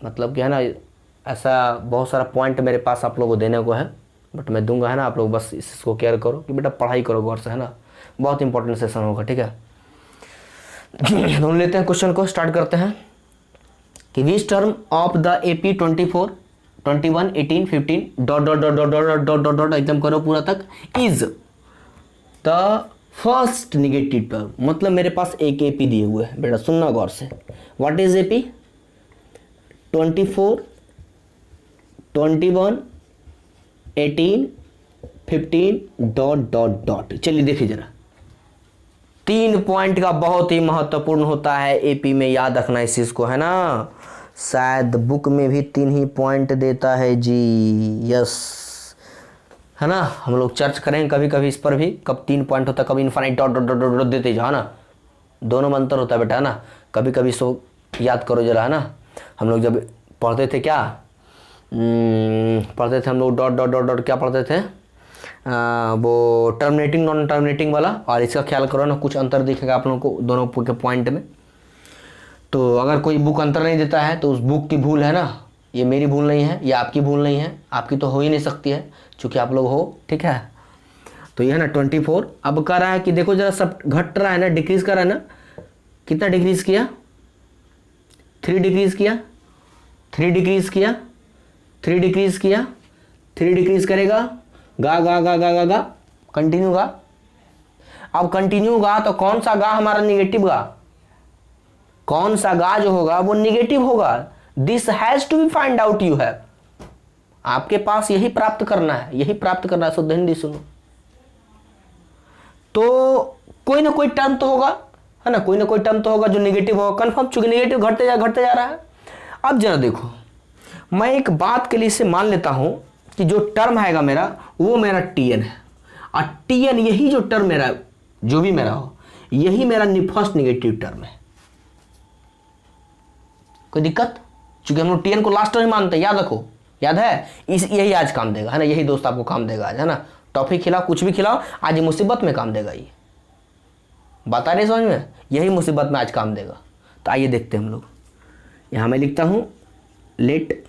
मतलब कि है ना ऐसा बहुत सारा पॉइंट मेरे पास आप लोगों को देने को है, बट मैं दूंगा, है ना। आप लोग बस इसको केयर करो कि बेटा पढ़ाई करो गौर से, है ना, बहुत इंपॉर्टेंट सेशन होगा, ठीक है। हम लेते हैं क्वेश्चन को, स्टार्ट करते हैं कि which term of the AP 24, 21, 18, 15 dot dot dot dot dot dot dot dot एकदम करो पूरा तक, is the first negative term. मतलब मेरे पास एक AP दिए हुए हैं बेटा, सुनना गौर से। What is AP? 24, 21, 18, 15 dot dot dot. चलिए देखिए जरा, 3 पॉइंट का बहुत ही महत्वपूर्ण होता है AP में, याद रखना इस चीज को, है ना। शायद बुक में भी 3 ही पॉइंट देता है जी, यस, है ना। हम लोग चर्च करेंगे कभी कभी इस पर भी, कब 3 पॉइंट होता है, कभी infinite dot dot dot dot देते जाओ ना, दोनों में अंतर होता है बेटा, है ना। कभी कभी सो याद करो जरा, है ना। हम लोग जब पढ़ते थे क्या पढ़ते थे हम लोग, डॉट डॉट डॉट डॉट क्या पढ़ते थे, वो टर्मिनेटिंग नॉन टर्मिनेटिंग वाला, और इसका ख्याल करो ना, कुछ अंतर दिखेगा आप लोगों को दोनों के पॉइंट में। तो अगर कोई बुक अंतर नहीं देता है तो उस बुक की भूल है ना, ये मेरी भूल नहीं है, ये आपकी भूल नहीं है, आपकी तो हो ही नहीं सकती है क्योंकि आप लोग हो, ठीक है। तो ये है ना 24। अब कह रहा है कि देखो जरा सब घट रहा है ना, डिक्रीज कर रहा है ना, कितना डिक्रीज किया, 3 डिक्रीज किया, 3 डिक्रीज किया, 3 डिक्रीज किया, 3 डिक्रीज करेगा, गा गा गा गा गा गा, कंटिन्यू गा। अब कंटिन्यू गा तो कौन सा गा हमारा निगेटिव गा, कौन सा गा जो होगा वो निगेटिव होगा। This has to be find out, you have, आपके पास यही प्राप्त करना है, यही प्राप्त करना है। शुद्ध हिंदी सुनो। तो कोई ना कोई टर्म तो होगा, है ना, कोई ना कोई टर्म तो होगा जो निगेटिव होगा, कंफर्म, चूंकि निगेटिव घटते जा रहा है। अब जरा देखो, मैं एक बात के लिए इसे मान लेता हूं कि जो टर्म हैगा मेरा वो मेरा Tn है, और Tn यही जो टर्म मेरा जो भी मेरा हो, यही मेरा फर्स्ट निगेटिव टर्म है। कोई दिक्कत? चूंकि हम लोग Tn को लास्ट टर्म मानते हैं, याद रखो, याद है, यही आज काम देगा, है ना, यही दोस्त आपको काम देगा आज, है ना। टॉफी खिलाओ, कुछ भी खिलाओ, आज मुसीबत में काम देगा, ये बता रहे समझ में, यही मुसीबत में आज काम देगा। तो आइए देखते हैं हम लोग। यहां मैं लिखता हूं let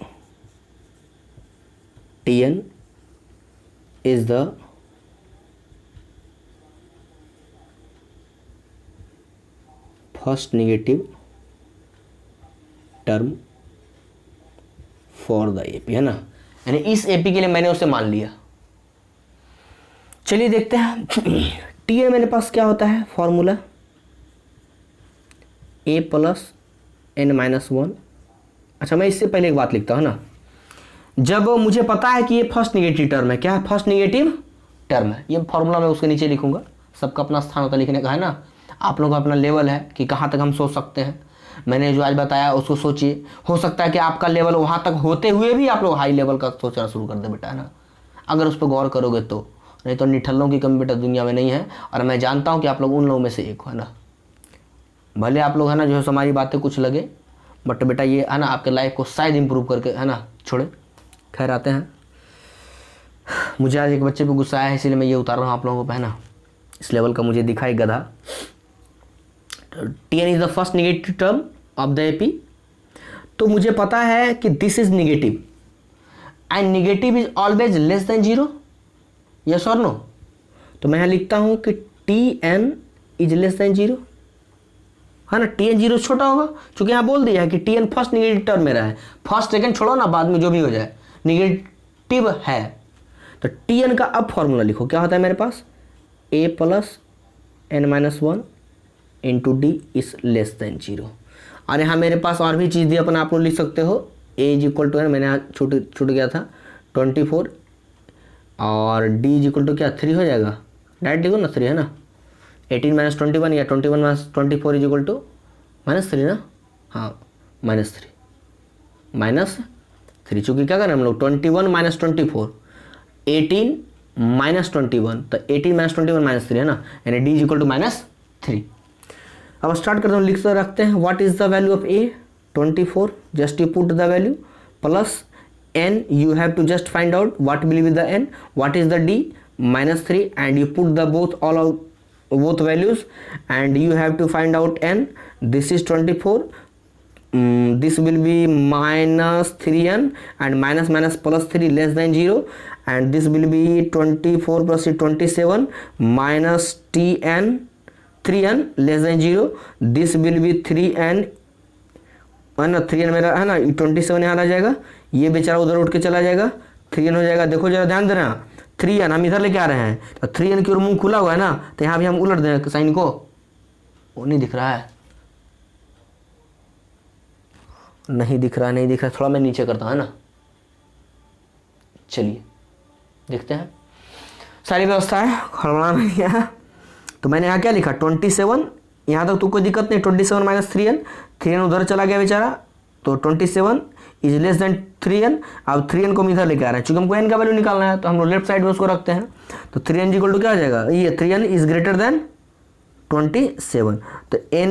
Tn is the first negative term for the AP, है ना, यानी इस एपी के लिए मैंने उसे मान लिया। चलिए देखते हैं। Tn मेरे पास क्या होता है फॉर्मूला, a प्लस n-1। अच्छा, मैं इससे पहले एक बात लिखता हूँ ना, जब मुझे पता है कि ये फर्स्ट निगेटिव टर्म है, क्या है, फर्स्ट निगेटिव टर्म है, ये फॉर्मूला मैं उसके नीचे लिखूंगा। सबका अपना स्थान होता है लिखने का, है ना, आप लोगों का अपना लेवल है कि कहाँ तक हम सोच सकते हैं। मैंने जो आज बताया उसको सोचिए, हो सकता है कि आपका लेवल वहाँ तक होते हुए भी आप लोग हाई लेवल का सोचना शुरू कर दे बेटा, है ना, अगर उस पर गौर करोगे तो। नहीं तो निठल्लों की कमी बेटा दुनिया में नहीं है, और मैं जानता हूँ कि आप लोग उन लोगों में से एक हो, है ना। भले आप लोग, है ना, जो है हमारी बातें कुछ लगे, बट बेटा ये, है ना, आपके लाइफ को शायद इंप्रूव करके, है ना, छोड़े। खैर आते हैं, मुझे आज एक बच्चे पे गुस्सा आया है, इसीलिए मैं ये उतार रहा हूँ आप लोगों को, है ना, इस लेवल का मुझे दिखा एक गधा। Tn is the first negative term of the AP. तो मुझे पता है कि this is negative and negative is always less than 0, yes और नो। तो मैं यहाँ लिखता हूँ कि Tn इज लेस देन 0, है ना, Tn 0 छोटा होगा, क्योंकि यहाँ बोल दिया है कि Tn फर्स्ट निगेटिव टर्म मेरा है, फर्स्ट सेकंड छोड़ो ना, बाद में जो भी हो जाए निगेटिव है। तो Tn का अब फॉर्मूला लिखो, क्या होता है मेरे पास, a plus n-1 into d is less than 0। और यहाँ मेरे पास और भी चीज़ दी, अपन आप लोग लिख सकते हो, a इज इक्वल टू, है, मैंने यहाँ छूट गया था 24, और d इज इक्वल टू क्या 3 हो जाएगा, डायरेक्ट लिखो ना 3, है ना, 18 माइनस 21 या 21 माइनस 24 इज इक्वल टू -3 ना, हाँ -3, चूँकि क्या करें हम लोग 21 माइनस 24, 18 माइनस 21, तो 18 माइनस 21 -3, है ना, यानी d इज इक्वल टू -3। अब स्टार्ट करते हैं, लिख कर रखते हैं, what is the value of a 24, just you put the value, plus n you have to just find out what will be the n, what is the d -3, and you put the both values and you have to find out n. This is 24, this will be -3n and minus plus 3 less than 0, and this will be 24 plus 27 minus tn 3n less than 0. This will be 3n, है ना, 3n मेरा, है ना, 27 यहाँ आ जाएगा, ये बेचारा उधर उठ के चला जाएगा, 3n हो जाएगा। देखो जरा ध्यान देना, 3n हम इधर लेके आ रहे हैं, तो 3n की ओर मुंह खुला हुआ है ना, तो यहाँ भी हम उलट दें साइन को, वो नहीं दिख रहा है, नहीं दिख रहा, थोड़ा मैं नीचे करता हूँ, है ना। चलिए देखते हैं, सारी व्यवस्था है, हड़बड़ाना नहीं है। तो मैंने यहाँ क्या लिखा 27, यहाँ तक तो कोई दिक्कत नहीं, 27 माइनस 3n, 3n उधर चला गया बेचारा, तो 27 इज लेस देन 3n। अब 3n को हम इधर लेके आ रहे हैं, चूंकि हमको n का वैल्यू निकालना है, तो हम लोग लेफ्ट साइड में उसको रखते हैं, तो 3n इक्वल टू क्या हो जाएगा, ये 3n इज ग्रेटर देन 27, तो n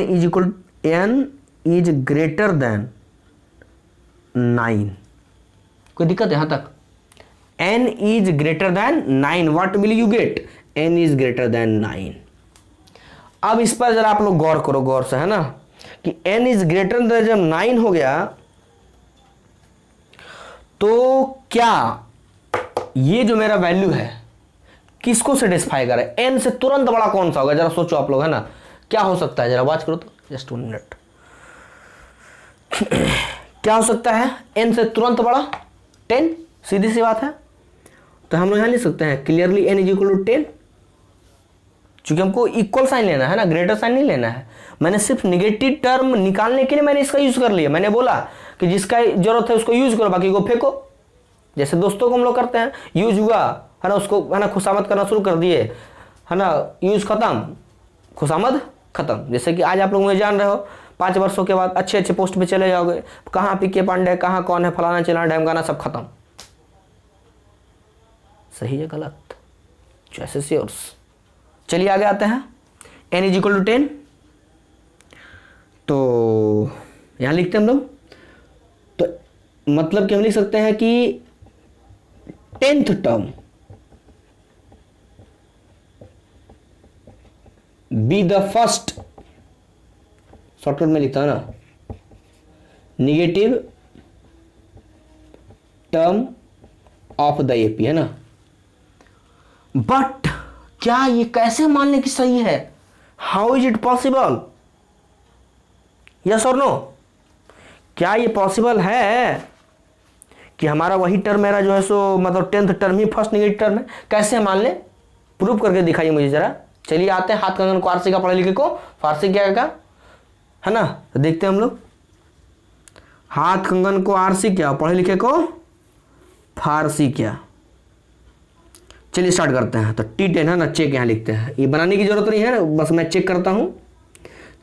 इज ग्रेटर देन 9। कोई दिक्कत है यहाँ तक, n is greater than 9, what will you get? n is greater than 9। अब इस पर जरा आप लोग गौर करो, गौर से, है ना, कि n is greater than जब 9 हो गया तो क्या ये जो मेरा वैल्यू है किसको सेटिस्फाई करे? n से तुरंत बड़ा कौन सा होगा? जरा सोचो आप लोग, है ना, क्या हो सकता है? जरा वॉच करो तो, जस्ट 1 मिनट। क्या हो सकता है n से तुरंत बड़ा? 10, सीधी सी बात है। तो हम लोग यहां लिख सकते हैं clearly n is equal to 10, क्योंकि हमको इक्वल साइन लेना है ना, ग्रेटर साइन नहीं लेना है। मैंने सिर्फ निगेटिव टर्म निकालने के लिए मैंने इसका यूज कर लिया। मैंने बोला कि जिसका जरूरत है उसको यूज करो, बाकी को फेंको। जैसे दोस्तों को हम लोग करते हैं, यूज हुआ है ना, उसको है ना खुशामद करना शुरू कर दिए, है ना, यूज खत्म, खुशामद खत्म। जैसे कि आज आप लोग मुझे जान रहे हो, 5 वर्षों के बाद अच्छे अच्छे पोस्ट पे चले जाओगे, कहाँ पीके पांडे, कहाँ कौन है, फलाना चिलाना ढमकाना, सब खत्म। सही है गलत? Choice is yours. चलिए आगे आते हैं। n इज इक्वल टू 10, तो यहां लिखते हैं हम लोग, तो मतलब कि हम लिख सकते हैं कि 10th term be the first, shortcut में लिखता है ना, negative term of the AP, है ना। बट क्या ये कैसे मानने की सही है? How is it possible? Yes और नो? क्या ये पॉसिबल है कि हमारा वही टर्म मेरा जो है सो मतलब 10th टर्म ही फर्स्ट निगेटिव टर्म है? कैसे मान ले? प्रूव करके दिखाइए मुझे जरा। चलिए आते हैं हाथ कंगन को आरसी का पढ़े लिखे को फारसी क्या का, है ना, तो देखते हैं हम लोग। हाथ कंगन को आरसी क्या, पढ़े लिखे को फारसी क्या। चलिए स्टार्ट करते हैं। तो T10 है ना, चेक यहाँ लिखते हैं, ये बनाने की जरूरत नहीं है, बस मैं चेक करता हूँ।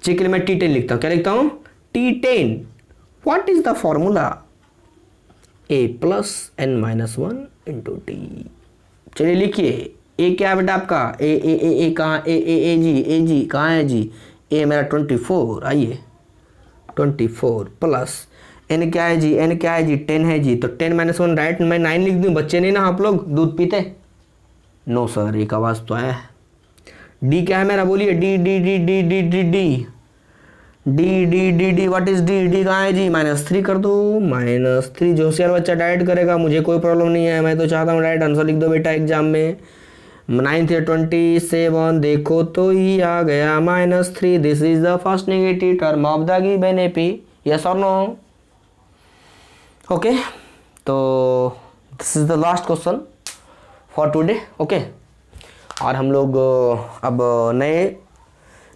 चेक के लिए मैं T10 लिखता हूँ। क्या लिखता हूँ? T10। What is the formula? a plus n minus 1 into T. चलिए लिखिए, a क्या है बेटा आपका? ए कहाँ? ए जी कहाँ है जी? a मेरा 24, आइए 24 प्लस n क्या है जी? n क्या है जी? 10 है जी। तो 10 माइनस 1 राइट, मैं 9 लिख दूँ? बच्चे नहीं ना आप लोग, दूध पीते? नो सर, एक आवाज तो आया है। डी क्या है मेरा? बोलिए। D D D D D D D D D D D what is D? D कहाँ है जी? -3 कर दो, -3। जो होशियार बच्चा डायरेक्ट करेगा, मुझे कोई प्रॉब्लम नहीं है, मैं तो चाहता हूँ डायरेक्ट आंसर लिख दो बेटा एग्जाम में। 9 × 27 देखो तो ही आ गया -3। This is the first negative term of the given AP. Yes और नो? ओके, तो this is the last question for today. Okay, और हम लोग अब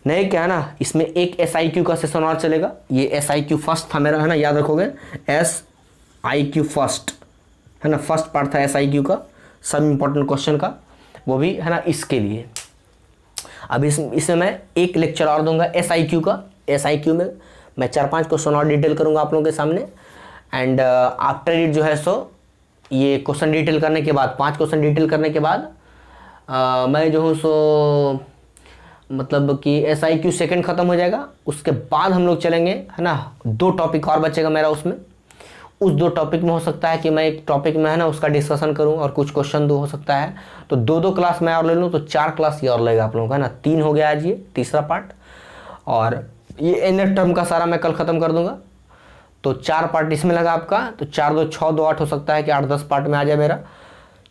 नए क्या है ना, इसमें एक SIQ का सेशन और चलेगा। ये SIQ फर्स्ट था मेरा, है ना, याद रखोगे, SIQ फर्स्ट, है ना, फर्स्ट पार्ट था SIQ का, सब इंपॉर्टेंट क्वेश्चन का, वो भी है ना इसके लिए। अब इसमें मैं एक लेक्चर और दूंगा SIQ का। SIQ में मैं 4-5 क्वेश्चन और डिटेल करूंगा आप लोगों के सामने। एंड आफ्टर इट जो है सो ये क्वेश्चन डिटेल करने के बाद, 5 क्वेश्चन डिटेल करने के बाद मैं जो हूँ सो मतलब कि SIQ सेकंड ख़त्म हो जाएगा। उसके बाद हम लोग चलेंगे, है ना, 2 टॉपिक और बचेगा मेरा उसमें। उस 2 टॉपिक में हो सकता है कि मैं एक टॉपिक में है ना उसका डिस्कशन करूं और कुछ क्वेश्चन दो, हो सकता है तो 2-2 क्लास मैं और ले लूँ, तो 4 क्लास ये और लगेगा आप लोगों का, है ना। 3 हो गया आज, ये तीसरा पार्ट, और ये NF टर्म का सारा मैं कल ख़त्म कर दूंगा। तो 4 पार्ट इसमें लगा आपका, तो 4 2 6 2 8 हो सकता है कि 8-10 पार्ट में आ जाए मेरा।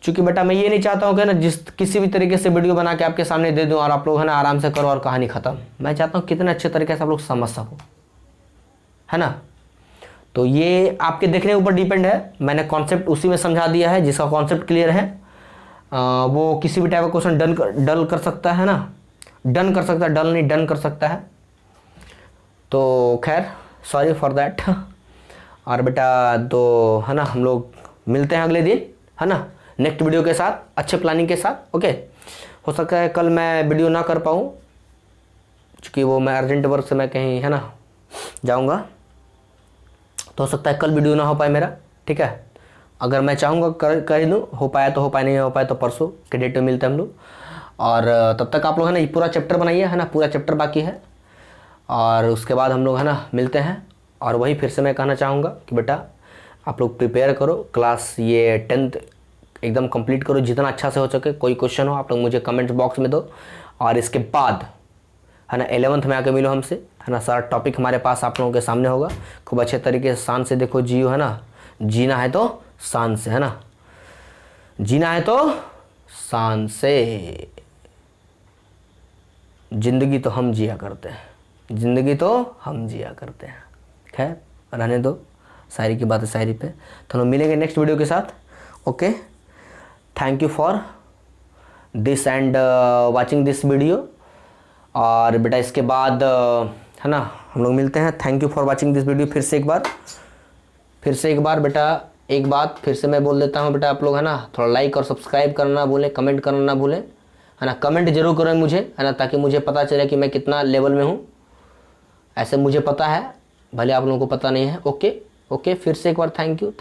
चूँकि बेटा मैं ये नहीं चाहता हूँ कि ना किसी भी तरीके से वीडियो बना के आपके सामने दे दूँ और आप लोग है ना आराम से करो और कहानी ख़त्म। मैं चाहता हूँ कितने अच्छे तरीके से आप लोग समझ सको, है ना। तो ये आपके देखने के ऊपर डिपेंड है। मैंने कॉन्सेप्ट उसी में समझा दिया है, जिसका कॉन्सेप्ट क्लियर है वो किसी भी टाइप का क्वेश्चन डल कर सकता है ना, डन कर सकता है, डल नहीं डन कर सकता है। तो खैर सॉरी फॉर दैट। और बेटा तो है ना हम लोग मिलते हैं अगले दिन, है ना, नेक्स्ट वीडियो के साथ, अच्छे प्लानिंग के साथ। ओके, हो सकता है कल मैं वीडियो ना कर पाऊँ, क्योंकि वो मैं अर्जेंट वर्क से मैं कहीं है ना जाऊँगा, तो हो सकता है कल वीडियो ना हो पाए मेरा, ठीक है। अगर मैं चाहूँगा कर ही दूँ, हो पाया तो हो पाए, नहीं हो पाए तो परसों के डेट में मिलते हैं हम लोग। और तब तक आप लोग है ना ये पूरा चैप्टर बनाइए, है ना, पूरा चैप्टर बाकी है, और उसके बाद हम लोग है ना मिलते हैं। और वही फिर से मैं कहना चाहूँगा कि बेटा आप लोग प्रिपेयर करो क्लास, ये 10th एकदम कंप्लीट करो जितना अच्छा से हो सके। कोई क्वेश्चन हो आप लोग मुझे कमेंट बॉक्स में दो, और इसके बाद है ना 11th में आके मिलो हमसे, है ना। सारा टॉपिक हमारे पास आप लोगों के सामने होगा, खूब अच्छे तरीके से शान से देखो जियो, है ना। जीना है तो शान से, है ना, जीना है तो शान से। जिंदगी तो हम जिया करते हैं, जिंदगी तो हम जिया करते हैं। खैर रहने दो, शायरी की बात है शायरी पे। तो हम मिलेंगे नेक्स्ट वीडियो के साथ। Okay, thank you for this and watching this video. और बेटा इसके बाद है ना हम लोग मिलते हैं। Thank you for watching this video. फिर से एक बार बेटा एक बात फिर से मैं बोल देता हूँ बेटा, आप लोग है ना थोड़ा लाइक और सब्सक्राइब करना ना भूलें, कमेंट करना ना भूलें, है ना। कमेंट जरूर करें मुझे, है ना, ताकि मुझे पता चले कि मैं कितना लेवल में हूँ। ऐसे मुझे पता है, भले आप लोगों को पता नहीं है। ओके, फिर से एक बार थैंक यू।